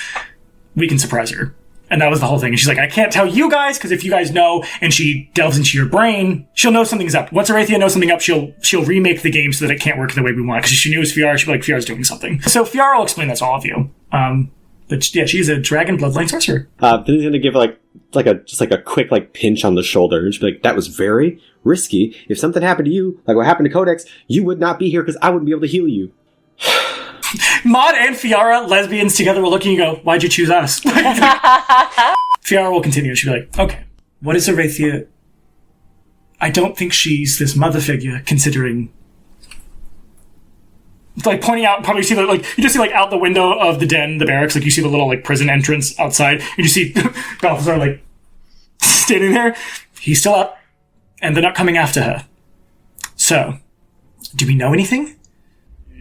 we can surprise her. And that was the whole thing. And she's like, I can't tell you guys because if you guys know and she delves into your brain, she'll know something's up. Once Orathia knows something up, she'll remake the game so that it can't work the way we want. Because she knew it was Fiara, she'd be like, Fiara's doing something. So Fiara will explain that to all of you. But yeah, she's a dragon bloodline sorcerer. Then he's gonna give a quick like pinch on the shoulder and she'll be like, that was very risky. If something happened to you, like what happened to Codex, you would not be here because I wouldn't be able to heal you. Maud and Fiara, lesbians together, will look at you and go, why'd you choose us? Fiara will continue. She'll be like, okay, what is Orathia? I don't think she's this mother figure, considering... Like, pointing out, probably see, like, you just see, like, out the window of the den, the barracks, like, you see the little, like, prison entrance outside, and you see Balthazar, like, standing there. He's still up, and they're not coming after her. So, do we know anything?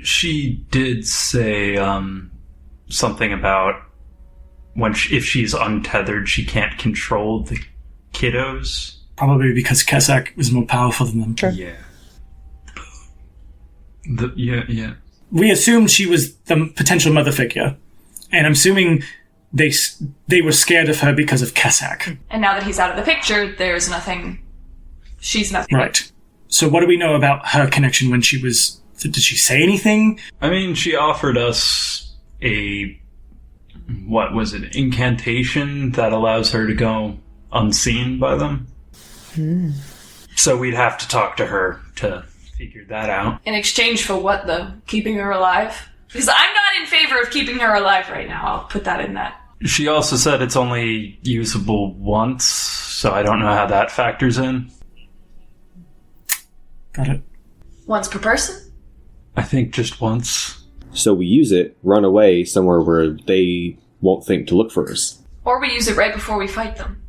She did say something about if she's untethered, she can't control the kiddos. Probably because Kessek is more powerful than them. Sure. Yeah. Yeah. We assumed she was the potential mother figure, and I'm assuming they were scared of her because of Kessek. And now that he's out of the picture, there's nothing. She's nothing. Right. So what do we know about her connection when she was... Did she say anything? I mean, she offered us incantation that allows her to go unseen by them. So we'd have to talk to her to figure that out. In exchange for what, though? Keeping her alive? Because I'm not in favor of keeping her alive right now. I'll put that in that. She also said it's only usable once, so I don't know how that factors in. Got it. Once per person? I think just once. So we use it, run away somewhere where they won't think to look for us. Or we use it right before we fight them.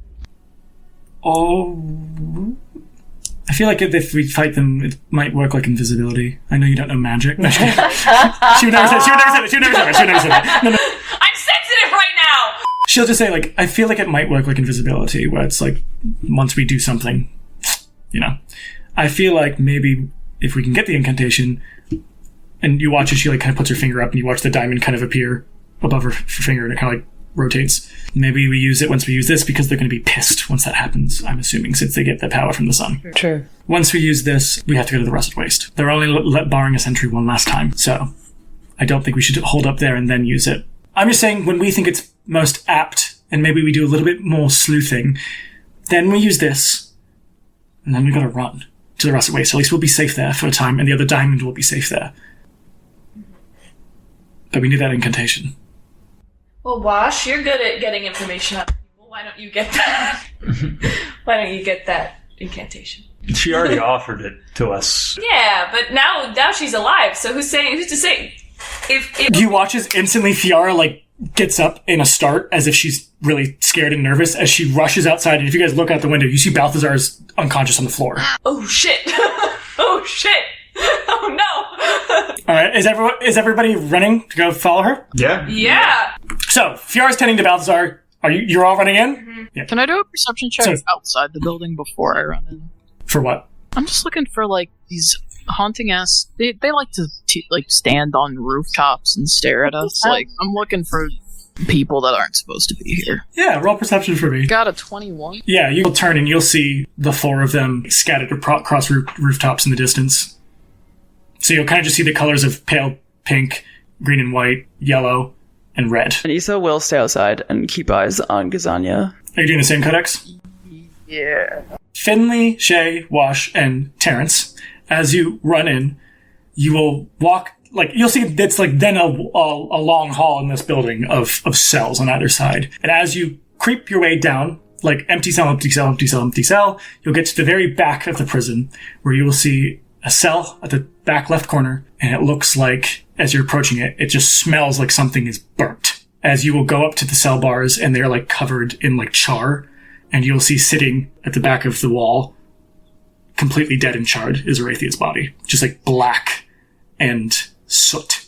Oh... I feel like if we fight them, it might work like invisibility. I know you don't know magic. No, she would never say that. No. I'm sensitive right now! She'll just say, like, I feel like it might work like invisibility, where it's like, once we do something, you know. I feel like maybe if we can get the incantation, and you watch as she like kind of puts her finger up, and you watch the diamond kind of appear above her finger, and it kind of like rotates. Maybe we use it once we use this, because they're going to be pissed once that happens, I'm assuming, since they get the power from the sun. True. Once we use this, we have to go to the Rusted Waste. They're only barring us entry one last time, so I don't think we should hold up there and then use it. I'm just saying, when we think it's most apt, and maybe we do a little bit more sleuthing, then we use this, and then we gotta run to the Rusted Waste. At least we'll be safe there for a time, and the other diamond will be safe there. But we need that incantation. Well, Wash, you're good at getting information out of people. Why don't you get that? Why don't you get that incantation? She already offered it to us. Yeah, but now she's alive. So who's to say? If You watch as instantly Fiara like gets up in a start as if she's really scared and nervous as she rushes outside. And if you guys look out the window, you see Balthazar's unconscious on the floor. Oh shit! Oh shit! Oh no! All right, is everybody running to go follow her? Yeah. Yeah. So Fiara's tending to Balthazar. You're all running in? Mm-hmm. Yeah. Can I do a perception check outside the building before I run in? For what? I'm just looking for like these haunting ass. They like to like stand on rooftops and stare at us. Like I'm looking for people that aren't supposed to be here. Yeah, roll perception for me. Got a 21. Yeah, you'll turn and you'll see the four of them scattered across rooftops in the distance. So you'll kind of just see the colors of pale pink, green and white, yellow, and red. And Issa will stay outside and keep eyes on Gazania. Are you doing the same, Codex? Yeah. Finley, Shay, Wash, and Terrence, as you run in, you will walk, like, you'll see it's like then a long hall in this building of cells on either side. And as you creep your way down, like empty cell, empty cell, empty cell, empty cell, you'll get to the very back of the prison, where you will see a cell at the back left corner, and it looks like, as you're approaching it, it just smells like something is burnt. As you will go up to the cell bars, and they're like covered in like char, and you'll see sitting at the back of the wall, completely dead and charred, is Orathia's body. Just like black and soot.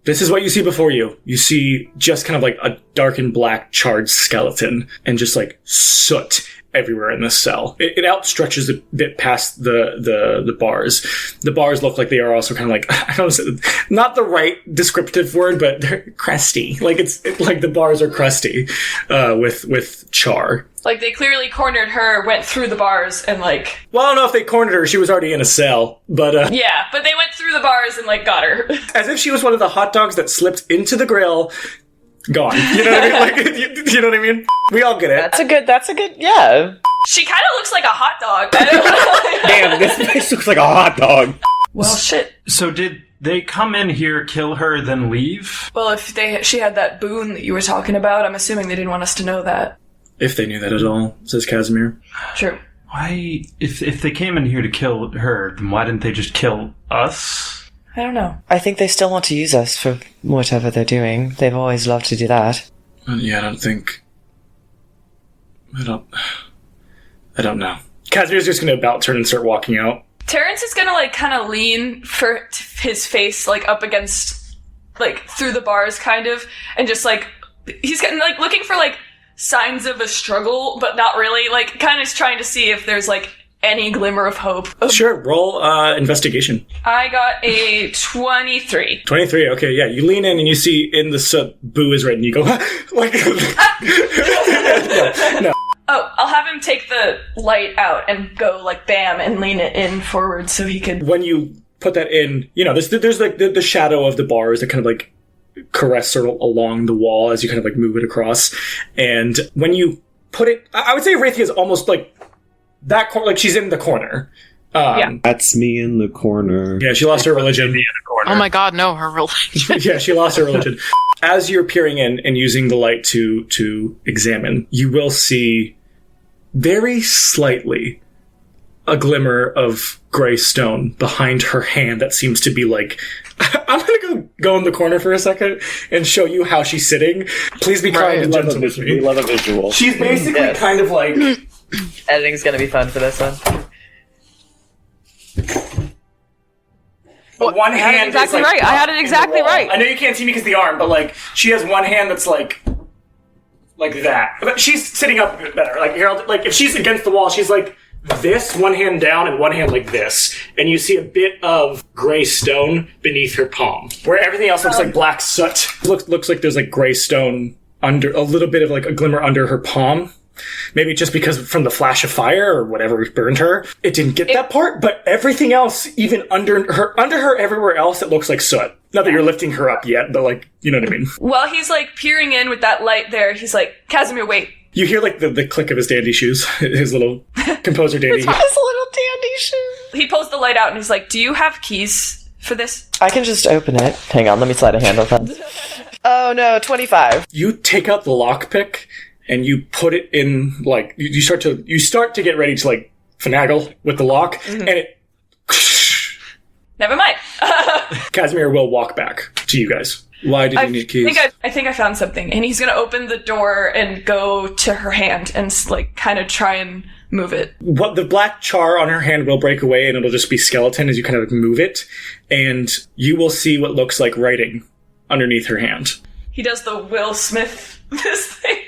This is what you see before you. You see just kind of like a darkened black charred skeleton, and just like soot everywhere in this cell. It outstretches a bit past the bars. The bars look like they are also kind of like, I don't know, not the right descriptive word, but they're crusty. Like it's like the bars are crusty, with char. Like they clearly cornered her, went through the bars, and like. Well, I don't know if they cornered her. She was already in a cell, but yeah, but they went through the bars and like got her. As if she was one of the hot dogs that slipped into the grill. Gone. You know what I mean? Like, you know what I mean? We all get it. That's a good, yeah. She kind of looks like a hot dog. I don't know. Damn, this place looks like a hot dog. Well, shit. So did they come in here, kill her, then leave? Well, if she had that boon that you were talking about, I'm assuming they didn't want us to know that. If they knew that at all, says Casimir. True. Why, if they came in here to kill her, then why didn't they just kill us? I don't know. I think they still want to use us for whatever they're doing. They've always loved to do that. Yeah, I don't know. Casimir's just gonna about turn and start walking out. Terrence is gonna like kind of lean for his face like up against like through the bars kind of, and just like he's getting like looking for like signs of a struggle, but not really, like kind of trying to see if there's like any glimmer of hope. Sure, roll investigation. I got a 23. 23, okay, yeah. You lean in and you see in the soot, Boo is red, and you go, like... no. Oh, I'll have him take the light out and go like bam and lean it in forward so he could... When you put that in, you know, there's like the shadow of the bars that kind of like caress sort of along the wall as you kind of like move it across. And when you put it... I would say Orathia is almost like that corner, like she's in the corner. Yeah. That's me in the corner. Yeah, she lost her religion. Oh my god, no, her religion. Yeah, she lost her religion. As you're peering in and using the light to examine, you will see very slightly a glimmer of gray stone behind her hand that seems to be like... I'm gonna go in the corner for a second and show you how she's sitting. Please be kind and gentle with me. We love a visual. She's basically kind of like... Editing's gonna be fun for this one. One hand I had it exactly is like right. I had it exactly right. I know you can't see me because the arm, but like she has one hand that's like that. But she's sitting up a bit better. Like here, like if she's against the wall, she's like this, one hand down and one hand like this, and you see a bit of gray stone beneath her palm, where everything else looks like black soot. Looks like there's like gray stone under, a little bit of like a glimmer under her palm. Maybe just because from the flash of fire or whatever burned her, it didn't get that part, but everything else, even under her everywhere else, it looks like soot. Not that you're lifting her up yet, but like, you know what I mean? While he's like peering in with that light there, he's like, Casimir, wait. You hear like the click of his dandy shoes, his little composer dandy. His little dandy shoe. He pulls the light out and he's like, do you have keys for this? I can just open it. Hang on, let me slide a handle on. Oh no, 25. You take out the lockpick and you put it in, like, you start to get ready to like finagle with the lock, and it. Never mind. Casimir will walk back to you guys. Why did you need keys? I think I found something. And he's going to open the door and go to her hand and like kind of try and move it. What the black char on her hand will break away and it'll just be skeleton as you kind of move it. And you will see what looks like writing underneath her hand. He does the Will Smith this thing.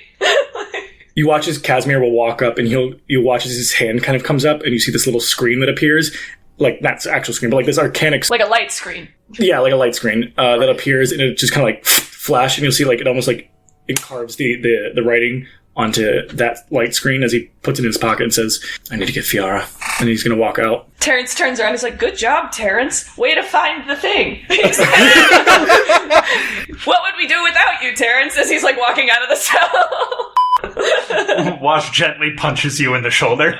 You watch as Casimir will walk up and you'll watch as his hand kind of comes up and you see this little screen that appears. Like, not actual screen, but like this arcanic... Like a light screen. Yeah, like a light screen that appears and it just kind of like flash and you'll see like it almost like it carves the writing onto that light screen as he puts it in his pocket and says, I need to get Fiara. And he's going to walk out. Terrence turns around and he's like, good job, Terrence. Way to find the thing. What would we do without you, Terrence? As he's like walking out of the cell. Wash gently punches you in the shoulder.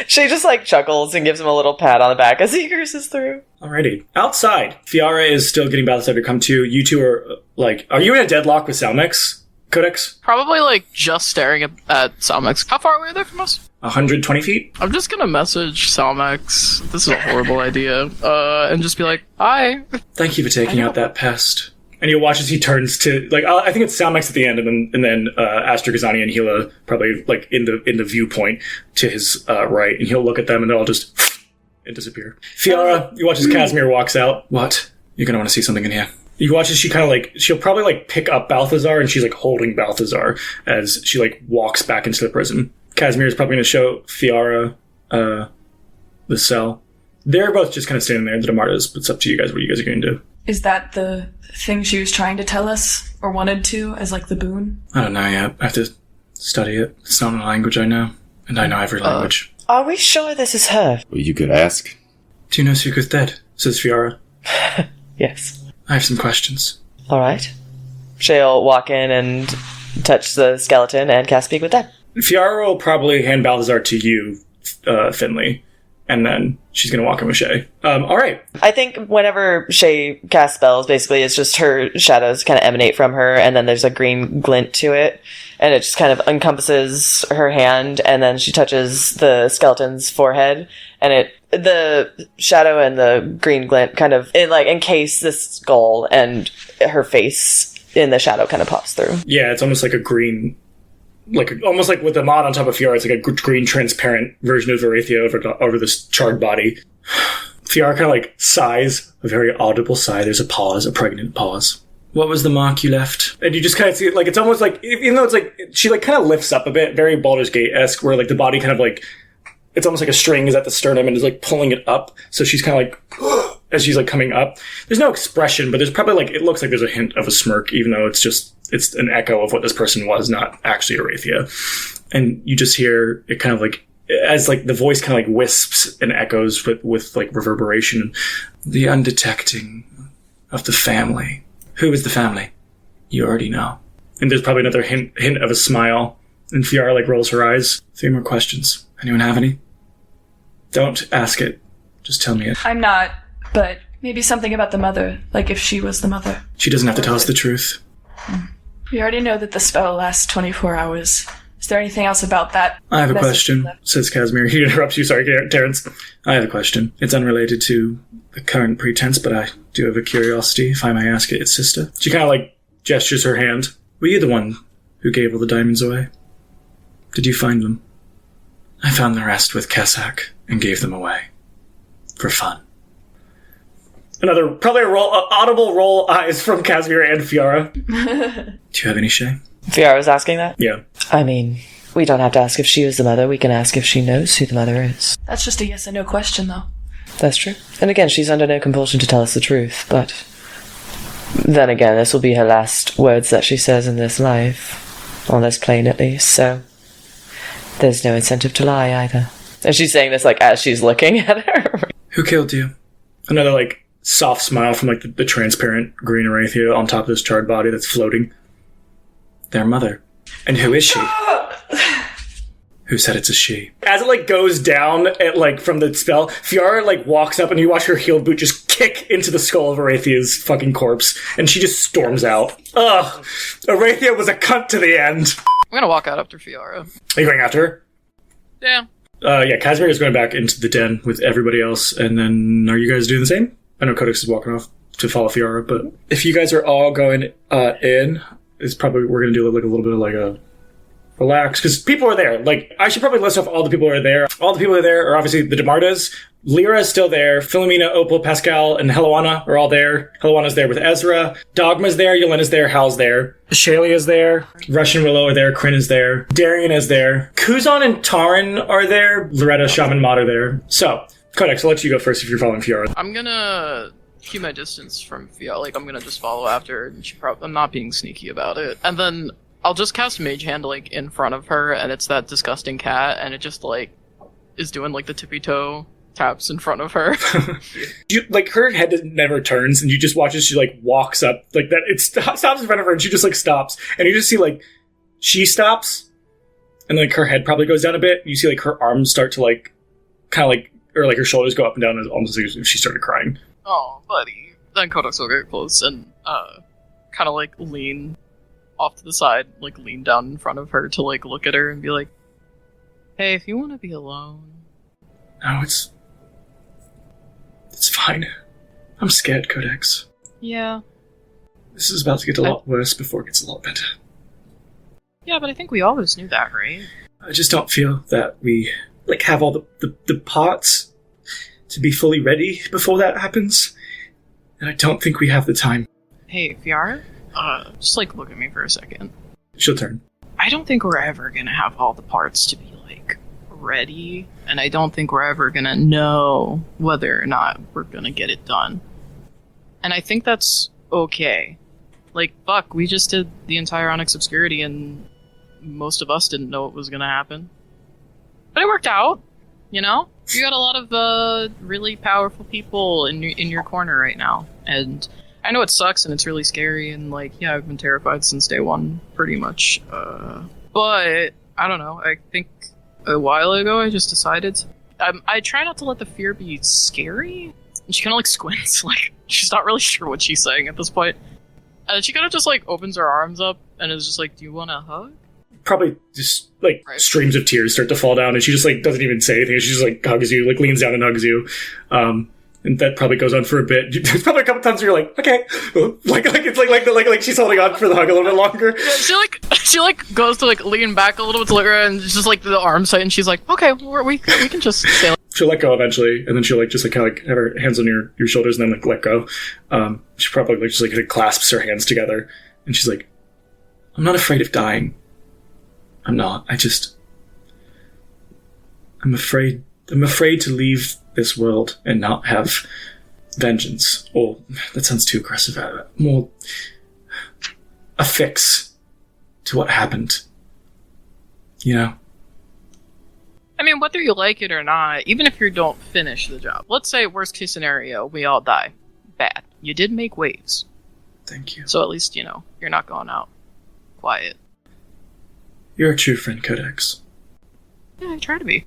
She just like chuckles and gives him a little pat on the back as he cruises through. Alrighty. Outside, Fiara is still getting Balthasar to come to. You two are like, are you in a deadlock with Salmex, Codex? Probably like just staring at Salmex. How far away are they from us? 120 feet? I'm just gonna message Salmex. This is a horrible idea. And just be like, hi. Thank you for taking out that pest. And you'll watch as he turns to, like, I think it's Salmex at the end, and then Aster, Gazani, and Hila probably, like, in the viewpoint to his right, and he'll look at them, and they'll all just and disappear. Fiara, you watch as Casimir walks out. What? You're gonna want to see something in here. You watch as she kind of, like, she'll probably, like, pick up Balthazar, and she's, like, holding Balthazar as she, like, walks back into the prison. Casimir is probably going to show Fiara the cell. They're both just kind of standing there. The Demartas, it's up to you guys what you guys are going to do. Is that the thing she was trying to tell us, or wanted to, as like the boon? I don't know yet. I have to study it. It's not a language I know, and I know every language. Are we sure this is her? Well, you could ask. Do you know Suku's dead? Says Fiara. Yes. I have some questions. All right. She'll walk in and touch the skeleton and cast Speak with Dead. Fiara will probably hand Balthazar to you, Finley, and then she's going to walk in with Shay. All right. I think whenever Shay casts spells, basically it's just her shadows kind of emanate from her, and then there's a green glint to it, and it just kind of encompasses her hand, and then she touches the skeleton's forehead, and the shadow and the green glint kind of encase the skull, and her face in the shadow kind of pops through. Yeah, it's almost like a green... almost like with the mod on top of Fiara, it's like a green transparent version of Orathia over this charred body. Fiara kind of like sighs, a very audible sigh. There's a pause, a pregnant pause. What was the mark you left? And you just kind of see it, like, it's almost like, even though it's like, she like kind of lifts up a bit, very Baldur's Gate-esque, where like the body kind of like, it's almost like a string is at the sternum and is like pulling it up. So she's kind of like, as she's like coming up. There's no expression, but there's probably like, it looks like there's a hint of a smirk, even though it's an echo of what this person was, not actually Orathia. And you just hear it kind of like, as like the voice kind of like wisps and echoes with like reverberation. The undetecting of the family. Who is the family? You already know. And there's probably another hint of a smile. And Fiara like rolls her eyes. 3 more questions. Anyone have any? Don't ask it. Just tell me it. I'm not, but maybe something about the mother, like if she was the mother. She doesn't have to tell us the truth. We already know that the spell lasts 24 hours. Is there anything else about that? I have a question, says Casimir. He interrupts you. Sorry, Terrence. I have a question. It's unrelated to the current pretense, but I do have a curiosity, if I may ask it, its sister. She kind of like gestures her hand. Were you the one who gave all the diamonds away? Did you find them? I found the rest with Kessak and gave them away. For fun. Another, probably audible roll eyes from Casimir and Fiara. Do you have any shame? Fiara was asking that? Yeah. I mean, We don't have to ask if she is the mother. We can ask if she knows who the mother is. That's just a yes and no question, though. That's true. And again, she's under no compulsion to tell us the truth, but then again, this will be her last words that she says in this life. On this plane, at least, so there's no incentive to lie, either. And she's saying this, like, as she's looking at her. Who killed you? Another, like, soft smile from, like, the transparent green Orathia on top of this charred body that's floating. Their mother. And who is she? Who said it's a she? As it, like, goes down, at, like, from the spell, Fiora, like, walks up and you watch her healed boot just kick into the skull of Orathia's fucking corpse. And she just storms out. Ugh! Orathia was a cunt to the end! I'm gonna walk out after Fiora. Are you going after her? Yeah. Yeah, Casimir is going back into the den with everybody else, and then are you guys doing the same? I know Codex is walking off to follow Fiora, but if you guys are all going in, it's probably, we're going to do like a little bit of like a relax, because people are there. Like, I should probably list off all the people who are there. All the people who are there are obviously the Demardas. Lyra is still there. Philomena, Opal, Pascal, and Heloana are all there. Heloana's there with Ezra. Dogma's there. Yelena's there. Hal's there. Shaylee is there. Rush and Willow are there. Kryn is there. Darian is there. Kuzan and Taran are there. Loretta, Shaman, Mod are there. So, Codex, I'll let you go first if you're following Fiora. I'm gonna keep my distance from Fiora. Like, I'm gonna just follow after her, and I'm not being sneaky about it. And then I'll just cast Mage Hand, like, in front of her, and it's that disgusting cat, and it just, like, is doing, like, the tippy-toe taps in front of her. Like, her head never turns, and you just watch as she, like, walks up, like, that, it stops in front of her, and she just, like, stops, and you just see, like, she stops, and, like, her head probably goes down a bit, and you see, like, her arms start to, like, kind of, like, or, like, her shoulders go up and down, almost as if she started crying. Oh, buddy. Then Codex will get close and, kind of, like, lean off to the side, like, lean down in front of her to, like, look at her and be like, hey, if you want to be alone. No, it's fine. I'm scared, Codex. Yeah. This is about to get a lot worse before it gets a lot better. Yeah, but I think we always knew that, right? I just don't feel that we, like, have all the parts to be fully ready before that happens. And I don't think we have the time. Hey, Fiora? Just, like, look at me for a second. She'll turn. I don't think we're ever gonna have all the parts to be, like, ready. And I don't think we're ever gonna know whether or not we're gonna get it done. And I think that's okay. Like, fuck, we just did the entire Onyx Obscurity and most of us didn't know what was gonna happen. But it worked out, you know? You got a lot of, really powerful people in your corner right now. And I know it sucks and it's really scary and, like, yeah, I've been terrified since day one, pretty much. But, I don't know, I think a while ago I just decided I try not to let the fear be scary. And she kind of, like, squints, like, she's not really sure what she's saying at this point. And then she kind of just, like, opens her arms up and is just like, do you want a hug? Probably just, like, streams of tears start to fall down, and she just, like, doesn't even say anything. She just, like, hugs you, like, leans down and hugs you. And that probably goes on for a bit. There's probably a couple times where you're like, okay. Like it's like she's holding on for the hug a little bit longer. Yeah, she goes to, like, lean back a little bit to look at her, and just, like, the arms tight, and she's like, okay, we can just say, like... She'll let go eventually, and then she'll, like, just, like, kind of, like, have her hands on your shoulders and then, like, let go. She probably, like, just, like, clasps her hands together, and she's like, I'm not afraid of dying. I'm not. I'm afraid to leave this world and not have vengeance. Or, that sounds too aggressive. More a fix to what happened. You know? I mean, whether you like it or not, even if you don't finish the job. Let's say, worst case scenario, we all die. Bad. You did make waves. Thank you. So at least, you know, you're not going out quiet. You're a true friend, Codex. Yeah, I try to be.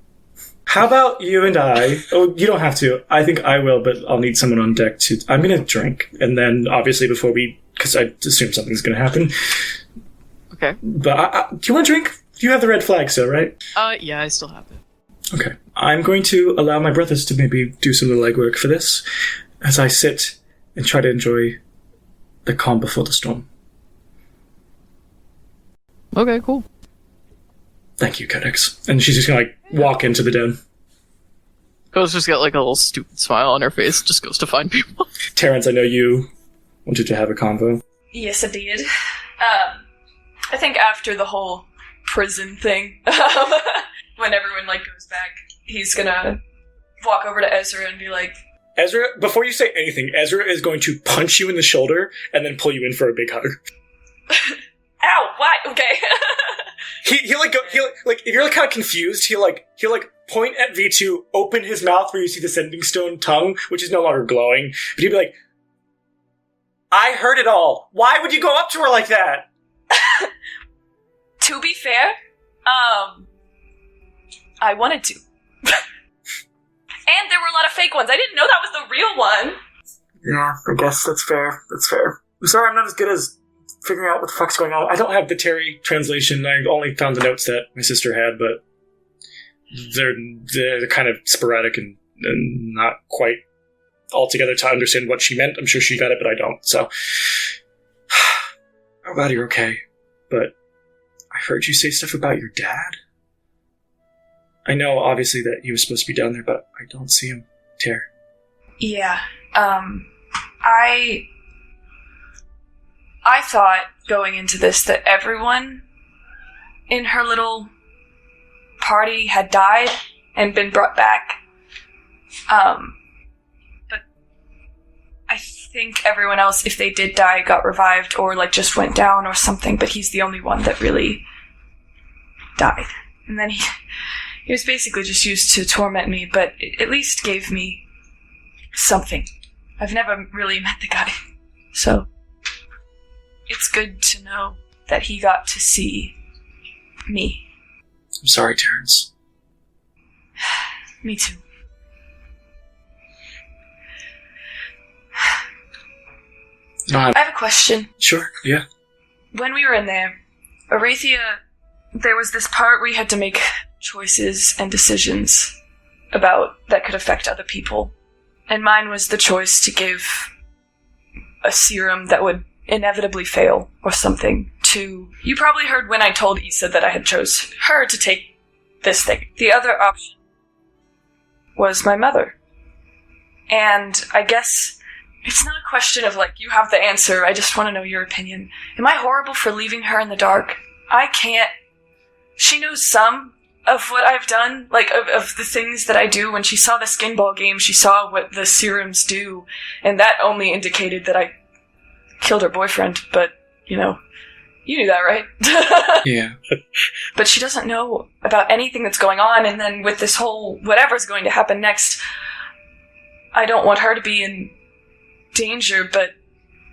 How about you and I? Oh, you don't have to. I think I will, but I'll need someone on deck to... I'm going to drink, and then, obviously, before we... Because I assume something's going to happen. Okay. But, do you want to drink? You have the red flag still, right? Yeah, I still have it. Okay. I'm going to allow my brothers to maybe do some of the legwork for this, as I sit and try to enjoy the calm before the storm. Okay, cool. Thank you, Codex. And she's just gonna, like, walk into the den. Codex just got, like, a little stupid smile on her face, just goes to find people. Terrence, I know you wanted to have a convo. Yes, I did. I think after the whole prison thing. When everyone, like, goes back, he's gonna walk over to Ezra and be like, Ezra, before you say anything, Ezra is going to punch you in the shoulder and then pull you in for a big hug. ow, what? Okay. He'll if you're like kind of confused, he'll point at V2, open his mouth where you see the sending stone tongue, which is no longer glowing, but he'll be like, I heard it all. Why would you go up to her like that? To be fair, I wanted to. And there were a lot of fake ones. I didn't know that was the real one. Yeah, I guess that's fair. That's fair. I'm sorry I'm not as good as figuring out what the fuck's going on. I don't have the Terry translation. I only found the notes that my sister had, but they're kind of sporadic and not quite altogether to understand what she meant. I'm sure she got it, but I don't. So, I'm glad you're okay. But I heard you say stuff about your dad. I know, obviously, that he was supposed to be down there, but I don't see him. Ter. Yeah. I thought going into this that everyone in her little party had died and been brought back. But I think everyone else, if they did die, got revived or like just went down or something, but he's the only one that really died. And then he was basically just used to torment me, but it at least gave me something. I've never really met the guy, so it's good to know that he got to see me. I'm sorry, Terrence. Me too. I have a question. Sure, yeah. When we were in there, Orathia, there was this part where you had to make choices and decisions about that could affect other people. And mine was the choice to give a serum that would inevitably fail or something to... You probably heard when I told Issa that I had chose her to take this thing. The other option was my mother. And I guess it's not a question of, like, you have the answer, I just want to know your opinion. Am I horrible for leaving her in the dark? I can't... She knows some of what I've done, like, of the things that I do. When she saw the skin ball game, she saw what the serums do, and that only indicated that I killed her boyfriend, but, you know, you knew that, right? Yeah. But she doesn't know about anything that's going on, and then with this whole whatever's going to happen next, I don't want her to be in danger, but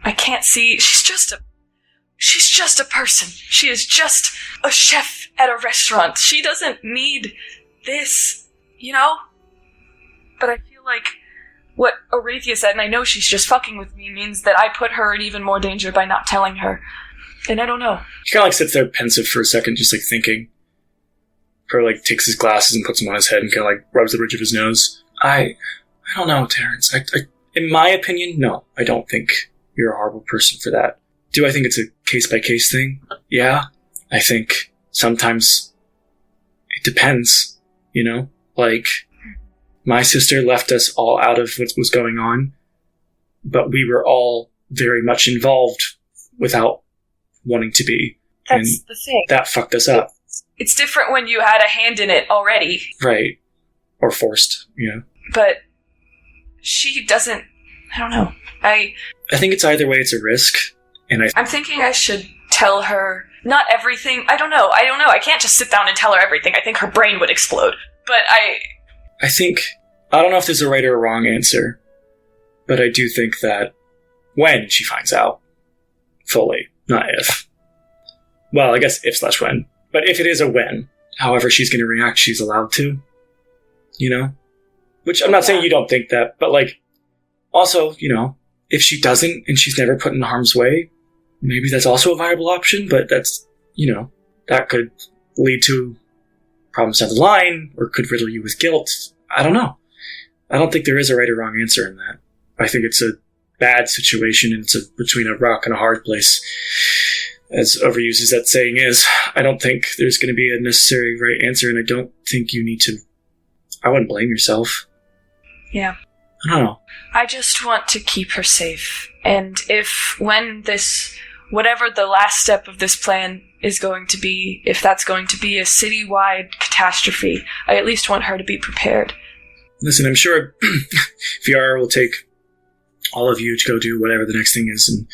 I can't see... She's just a person. She is just a chef at a restaurant. She doesn't need this, you know? But I feel like what Orathia said, and I know she's just fucking with me, means that I put her in even more danger by not telling her. And I don't know. He kind of like sits there pensive for a second, just like thinking. Or like takes his glasses and puts them on his head and kind of like rubs the ridge of his nose. I don't know, Terrence. In my opinion, no. I don't think you're a horrible person for that. Do I think it's a case-by-case thing? Yeah. I think sometimes it depends, you know? Like, my sister left us all out of what was going on, but we were all very much involved without wanting to be. That's the thing. That fucked us up. It's different when you had a hand in it already. Right. Or forced, you know? But she doesn't... I don't know. I think it's either way, it's a risk. And I'm thinking I should tell her not everything. I don't know. I can't just sit down and tell her everything. I think her brain would explode. But I think... I don't know if there's a right or a wrong answer, but I do think that when she finds out, fully, not if. Well, I guess if/when. But if it is a when, however she's going to react, she's allowed to. You know? Which I'm not saying you don't think that, but like, also, you know, if she doesn't and she's never put in harm's way, maybe that's also a viable option, but that's, you know, that could lead to problems down the line or could riddle you with guilt. I don't know. I don't think there is a right or wrong answer in that. I think it's a bad situation and it's between a rock and a hard place. As overused as that saying is, I don't think there's going to be a necessary right answer, and I don't think you need to... I wouldn't blame yourself. Yeah. I don't know. I just want to keep her safe. And when this whatever the last step of this plan is going to be, if that's going to be a citywide catastrophe, I at least want her to be prepared. Listen, I'm sure VR will take all of you to go do whatever the next thing is, and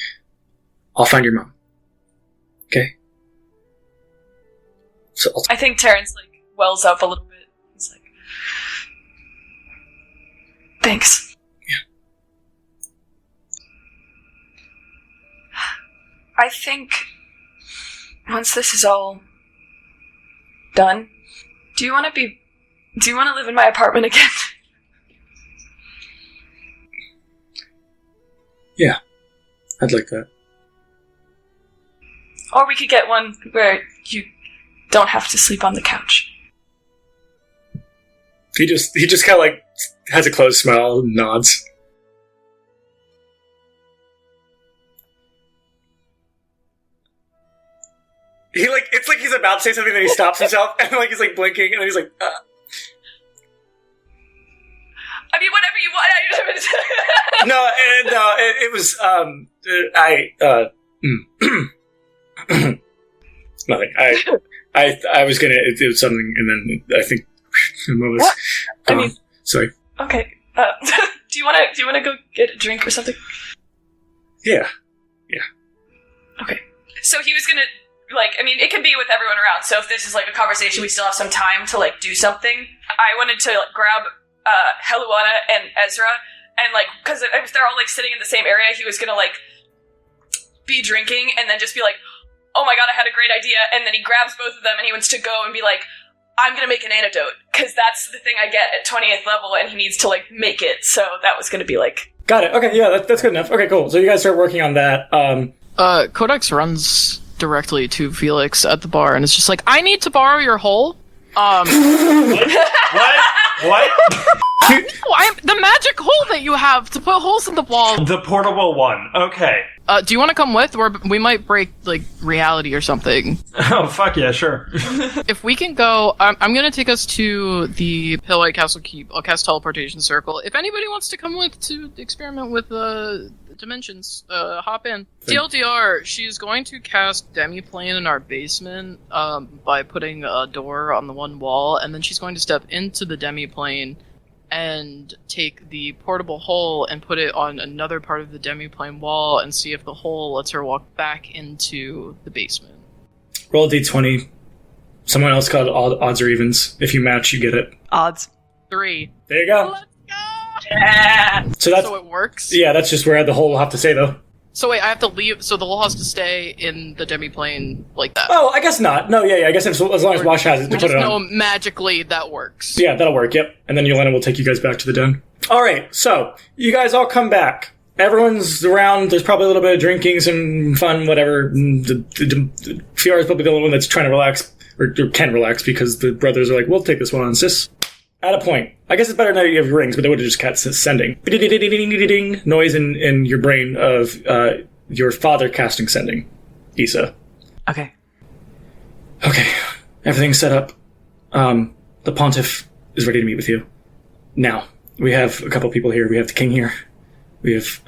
I'll find your mom. Okay? So I think Terrence, wells up a little bit. He's like, thanks. Yeah. I think once this is all done, do you want to live in my apartment again? Yeah, I'd like that. Or we could get one where you don't have to sleep on the couch. He just kind of has a closed smile and nods. It's like he's about to say something, then he stops himself, and he's blinking, and then he's like, I mean, whatever you want. No, it was, nothing. I was gonna do something, and then I think the moment was gone. Sorry. Okay. Do you wanna go get a drink or something? Yeah. Okay. So he was gonna, it could be with everyone around, so if this is a conversation, we still have some time to do something. I wanted to grab Heluana and Ezra, and because if they're all sitting in the same area, he was gonna be drinking and then just be like, oh my god, I had a great idea, and then he grabs both of them and he wants to go and be like, I'm gonna make an antidote, because that's the thing I get at 20th level, and he needs to make it, so that was gonna be Got it, okay, yeah, that's good enough. Okay, cool, so you guys start working on that. Codex runs directly to Felix at the bar and it's just like, I need to borrow your hole. What? The magic hole that you have to put holes in the wall. The portable one. Okay. Do you want to come with, or we might break reality or something? Oh fuck yeah, sure. If we can go, I'm gonna take us to the Pillite Castle Keep. I'll cast teleportation circle. If anybody wants to come with to experiment with dimensions, hop in. TLDR, she's going to cast Demiplane in our basement by putting a door on the one wall, and then she's going to step into the Demiplane and take the portable hole and put it on another part of the demiplane wall and see if the hole lets her walk back into the basement. Roll a d20. Someone else called odds or evens. If you match, you get it. Odds. 3. There you go. Let's go! Yeah! So it works? Yeah, that's just where the hole will have to stay, though. So wait, I have to leave, so the hole has to stay in the demiplane like that? Oh, I guess not. No, yeah, I guess as long as Wash has it to put it on. No, magically that works. Yeah, that'll work, yep. And then Yelena will take you guys back to the den. Alright, so, you guys all come back. Everyone's around, there's probably a little bit of drinking, some fun, whatever. Fiora is probably the only one that's trying to relax, or can relax, because the brothers are like, we'll take this one on, sis. At a point. I guess it's better now that you have your rings, but they would have just kept sending. Ding noise in your brain of your father casting sending. Issa. Okay. Okay. Everything's set up. The Pontiff is ready to meet with you. Now, we have a couple people here. We have the King here. We have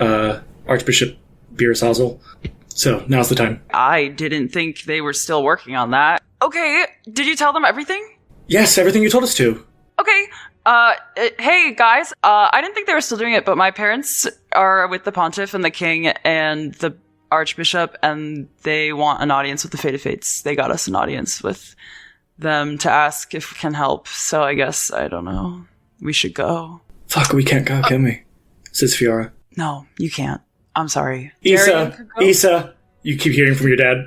Archbishop Beersazel. So, now's the time. I didn't think they were still working on that. Okay, did you tell them everything? Yes, everything you told us to. Okay, hey guys, I didn't think they were still doing it, but my parents are with the Pontiff and the King and the Archbishop, and they want an audience with the Fate of Fates. They got us an audience with them to ask if we can help, so I guess, I don't know, we should go. Fuck, we can't go, can we? Says Fiora. No, you can't. I'm sorry. Issa, you keep hearing from your dad.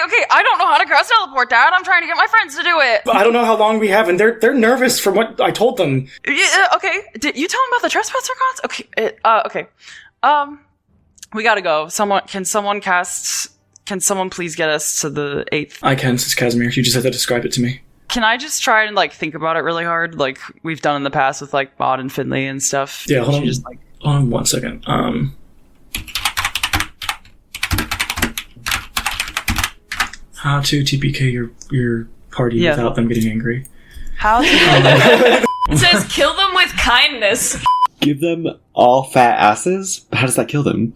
Okay, I don't know how to cast teleport, Dad. I'm trying to get my friends to do it. I don't know how long we have, and they're nervous from what I told them. Okay, did you tell them about the trespasser gods? Okay, we gotta go. Can someone please get us to the 8th? I can, says Casimir. You just have to describe it to me. Can I just try and, think about it really hard? Like we've done in the past with, Maud and Finley and stuff. Yeah, hold on 1 second. How to TPK your party without them getting angry. How to It says kill them with kindness. Give them all fat asses? How does that kill them?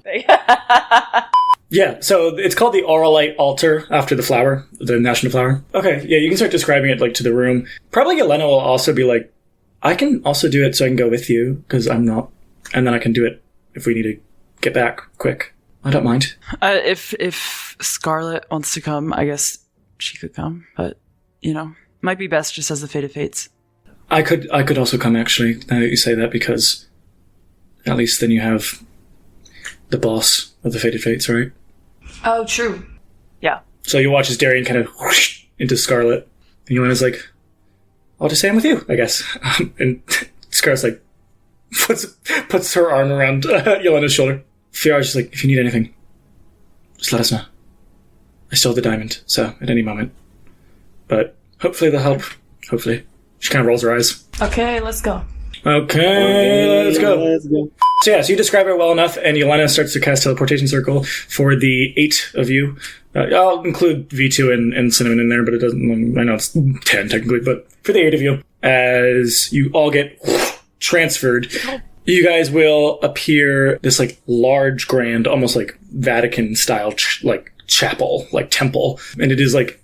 Yeah, so it's called the Auralite Altar after the flower, the national flower. Okay, yeah, you can start describing it, like, to the room. Probably Yelena will also be like, I can also do it so I can go with you, because I'm not... And then I can do it if we need to get back quick. I don't mind. If Scarlet wants to come, I guess she could come. But, might be best just as the fate of fates. I could also come, actually, now that you say that, because at least then you have the boss of the Fated Fates, right? Oh, true. Yeah. So you watch as Darian kind of whoosh into Scarlet, and Yelena's like, I'll just say I'm with you, I guess. And Scarlet's like, puts her arm around Yelena's shoulder. Fiara's just like, if you need anything, just let us know. I stole the diamond, so at any moment. But hopefully they'll help. Hopefully. She kind of rolls her eyes. Okay, let's go. Okay, let's go. So yeah, so you describe it well enough, and Yelena starts to cast Teleportation Circle for the 8 of you. I'll include V2 and Cinnamon in there, but it doesn't... I know it's 10 technically, but for the 8 of you, as you all get transferred, you guys will appear this, like, large, grand, almost like Vatican-style, chapel, like temple. And it is, like,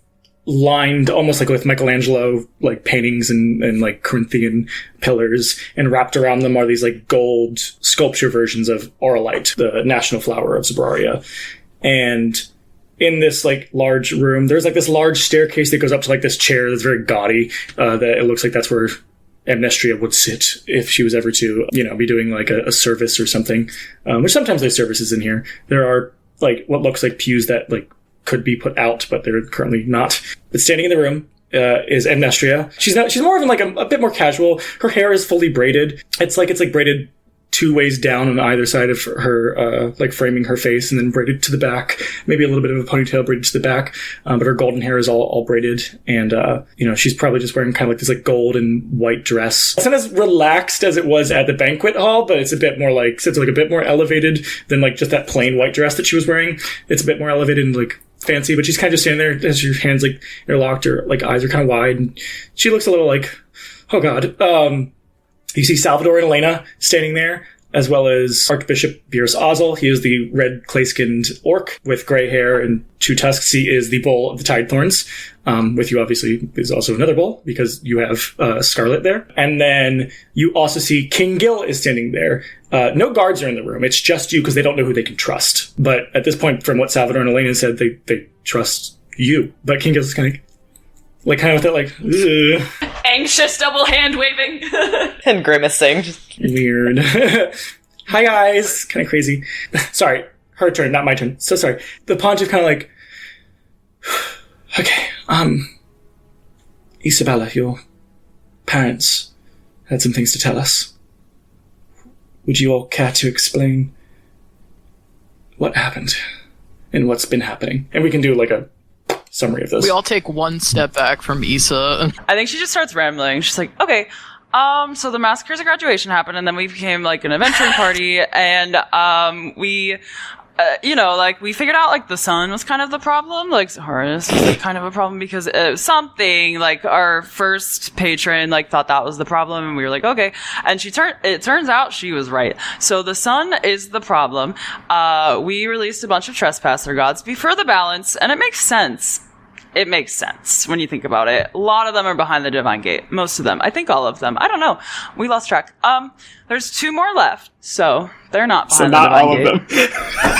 lined almost like with Michelangelo, like, paintings and like Corinthian pillars, and wrapped around them are these, like, gold sculpture versions of Auralite, the national flower of Zabraria. And in this, like, large room, there's, like, this large staircase that goes up to, like, this chair that's very gaudy, that it looks like that's where Amnestria would sit if she was ever to, be doing, like, a service or something. Which sometimes there's services in here. There are, like, what looks like pews that, like, could be put out, but they're currently not. But standing in the room is Amnestria. She's more of like a bit more casual. Her hair is fully braided. It's like braided 2 ways down on either side of her, like framing her face, and then braided to the back. Maybe a little bit of a ponytail braided to the back. But her golden hair is all braided. And, she's probably just wearing kind of like this like gold and white dress. It's not as relaxed as it was at the banquet hall, but it's a bit more like, so it's like a bit more elevated than like just that plain white dress that she was wearing. It's a bit more elevated and like fancy, but she's kind of just standing there as her hands like interlocked, her like eyes are kind of wide, and she looks a little like, oh god. You see Salvador and Elena standing there, as well as Archbishop Beerus Ozzel. He is the red clay-skinned orc with gray hair and 2 tusks. He is the bull of the Tide Thorns. With you, obviously, is also another bull, because you have Scarlet there. And then you also see King Gil is standing there. No guards are in the room. It's just you, because they don't know who they can trust. But at this point, from what Salvador and Elena said, they trust you. But King Gil is kind of with that, like, ugh. Anxious double hand waving. And grimacing. Weird. Hi, guys. Kind of crazy. Sorry. Her turn, not my turn. So sorry. The pontiff kind of like, okay, Isabella, your parents had some things to tell us. Would you all care to explain what happened and what's been happening? And we can do like a summary of this. We all take one step back from Issa. I think she just starts rambling. She's like, okay, so the massacres at graduation happened, and then we became like an adventuring party, and we we figured out like the sun was kind of the problem, like Horus was like, kind of a problem because something like our first patron like thought that was the problem, and we were like, okay, and it turns out she was right. So the sun is the problem. We released a bunch of trespasser gods for the balance, and it makes sense. It makes sense when you think about it. A lot of them are behind the Divine Gate. Most of them. I think all of them. I don't know. We lost track. There's 2 more left, so they're not behind the Divine Gate.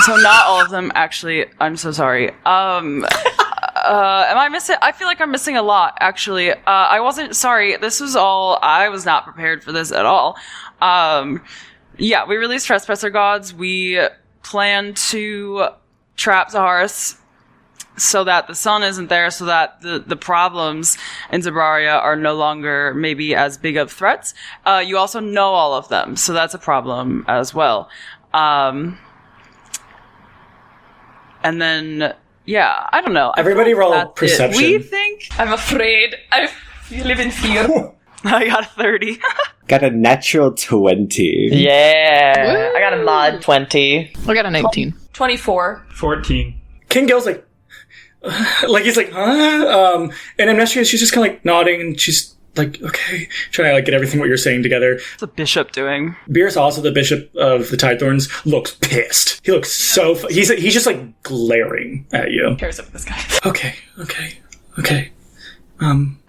So not all of them, actually. I'm so sorry. Am I missing? I feel like I'm missing a lot, actually. I wasn't, sorry. This was all, I was not prepared for this at all. Yeah, we released trespasser gods. We plan to trap Zaharis so that the sun isn't there, so that the problems in Zabraria are no longer maybe as big of threats. You also know all of them, so that's a problem as well. And then, yeah, I don't know. Everybody roll perception. We think... I'm afraid. You live in fear. I got a 30. Got a natural 20. Yeah. Woo! I got a mod 20. I got a 19. 24. 14. King Gil's like, he's like, huh? And Amnestria, she's just kind of like nodding, and she's okay, trying to like get everything what you're saying together. What's the bishop doing? Beerus, also the bishop of the Tidethorns, looks pissed. He looks he's just like glaring at you. Who cares about this guy? Okay.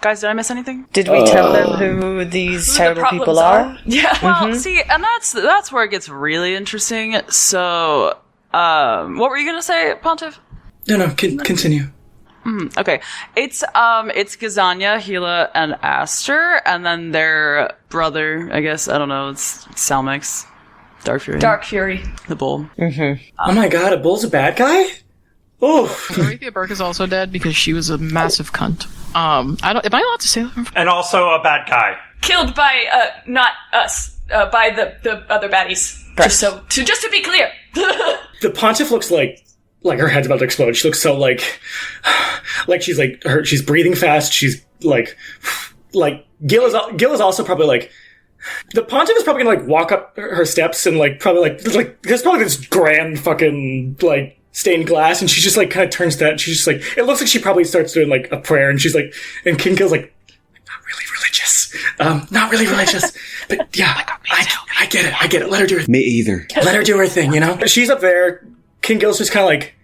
Guys, did I miss anything? Did we tell them who these Who the terrible problems people are? Yeah. Well, see, and that's where it gets really interesting. So, what were you gonna say, Pontiff? No, continue. Okay, it's Gazania, Gila, and Aster, and then their brother. I guess I don't know. It's Salmix, Dark Fury, the bull. Oh my god, a bull's a bad guy? Oh. Orathia Burke is also dead because she was a massive cunt. Am I allowed to say that? And also a bad guy. Killed by, not us, by the other baddies. Correct. Just to be clear. The Pontiff looks like her head's about to explode. She looks so like she's like she's breathing fast. She's like Gil is also probably like, the Pontiff is probably gonna like walk up her steps and like probably like there's probably this grand fucking like stained glass, and she just like kind of turns to that, and she's just like, it looks like she probably starts doing like a prayer, and she's like, and King Gil's like, not really religious, but yeah, I get it. Let her do it. Me either. Let her do her thing, you know? She's up there. King Gil's just kind of like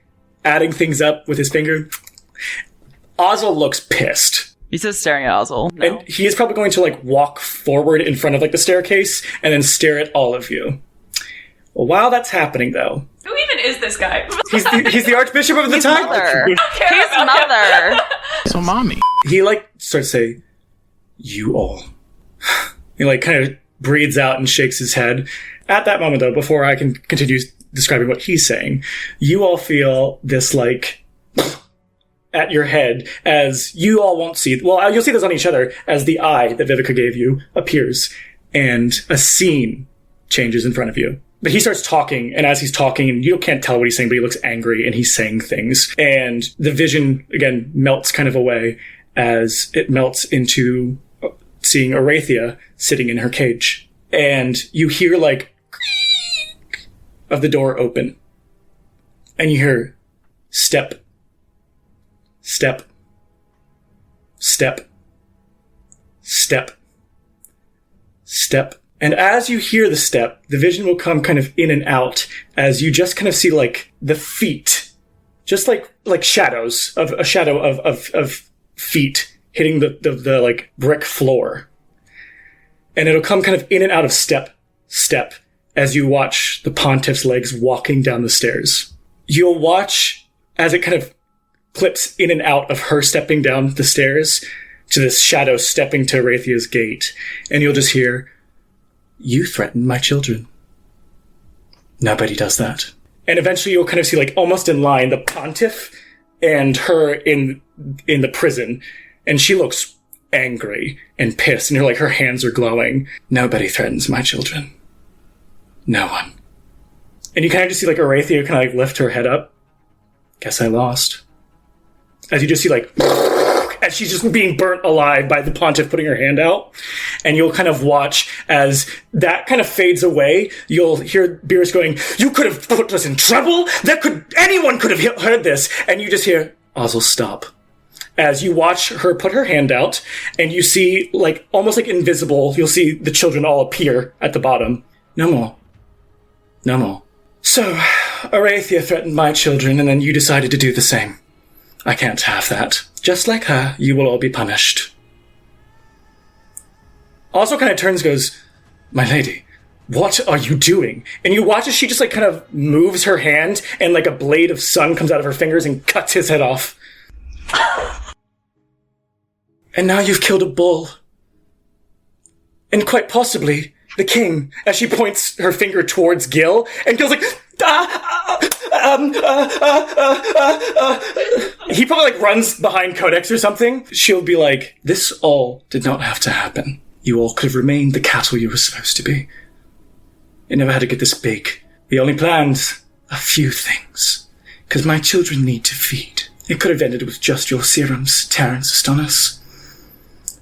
adding things up with his finger. Ozzel looks pissed. He's just staring at Ozzel. No. And he is probably going to like walk forward in front of like the staircase and then stare at all of you. Well, while that's happening though, Who even is this guy? he's the Archbishop of the time. His mother. So, mommy. He like starts to say, "You all." He like kind of breathes out and shakes his head. At that moment though, before I can continue describing what he's saying, you all feel this like at your head as you all won't see. Well, you'll see this on each other as the eye that Vivica gave you appears and a scene changes in front of you. But he starts talking, and as he's talking, and you can't tell what he's saying, but he looks angry and he's saying things. And the vision, again, melts kind of away as it melts into seeing Orathia sitting in her cage. And you hear like of the door open. And you hear step, step, step, step, step. And as you hear the step, the vision will come kind of in and out as you just kind of see like the feet, just like shadows of a shadow of feet hitting the like brick floor. And it'll come kind of in and out of step as you watch the Pontiff's legs walking down the stairs. You'll watch as it kind of clips in and out of her stepping down the stairs to this shadow stepping to Orathia's gate. And you'll just hear, "You threatened my children." Nobody does that. And eventually you'll kind of see, like, almost in line, the Pontiff and her in the prison. And she looks angry and pissed. And you're like, her hands are glowing. "Nobody threatens my children. No one." And you kind of just see, like, Orathia kind of, like, lift her head up. "Guess I lost." As you just see, like, as she's just being burnt alive by the Pontiff putting her hand out. And you'll kind of watch as that kind of fades away. You'll hear Beerus going, "You could have put us in trouble. Anyone could have heard this." And you just hear, "Ozzel, stop." As you watch her put her hand out, and you see, like, almost like invisible, you'll see the children all appear at the bottom. "No more. No more." "So, Orathia threatened my children, and then you decided to do the same. I can't have that. Just like her, you will all be punished." Also kind of turns, goes, "My lady, what are you doing?" And you watch as she just like kind of moves her hand, and like a blade of sun comes out of her fingers and cuts his head off. "And now you've killed a bull. And quite possibly the king," as she points her finger towards Gil, and Gil's like, he probably like runs behind Codex or something. She'll be like, "This all did not have to happen. You all could have remained the cattle you were supposed to be. It never had to get this big. We only planned a few things, because my children need to feed. It could have ended with just your serums, Terrence Astonis.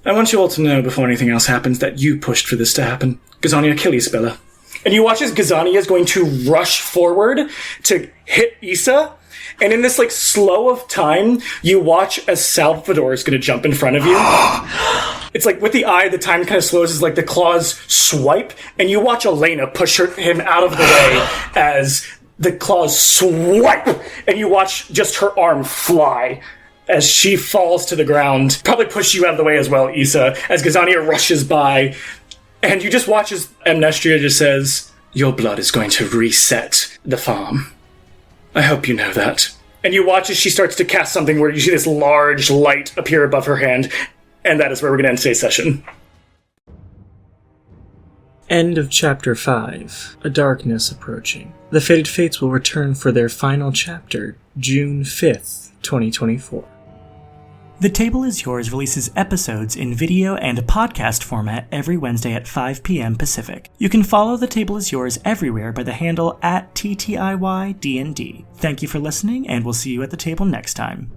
I want you all to know before anything else happens that you pushed for this to happen. Gazania, kill Isabella." And you watch as Gazania is going to rush forward to hit Issa, And in this, like, slow of time, you watch as Salvador is going to jump in front of you. It's like, with the eye, the time kind of slows as, like, the claws swipe, and you watch Elena push him out of the way as the claws swipe, and you watch just her arm fly as she falls to the ground. Probably push you out of the way as well, Issa, as Gazania rushes by. And you just watch as Amnestria just says, "Your blood is going to reset the farm. I hope you know that." And you watch as she starts to cast something where you see this large light appear above her hand. And that is where we're going to end today's session. End of Chapter 5. A Darkness Approaching. The Fated Fates will return for their final chapter, June 5th, 2024. The Table is Yours releases episodes in video and podcast format every Wednesday at 5 p.m. Pacific. You can follow The Table is Yours everywhere by the handle @TTIYDND. Thank you for listening, and we'll see you at the table next time.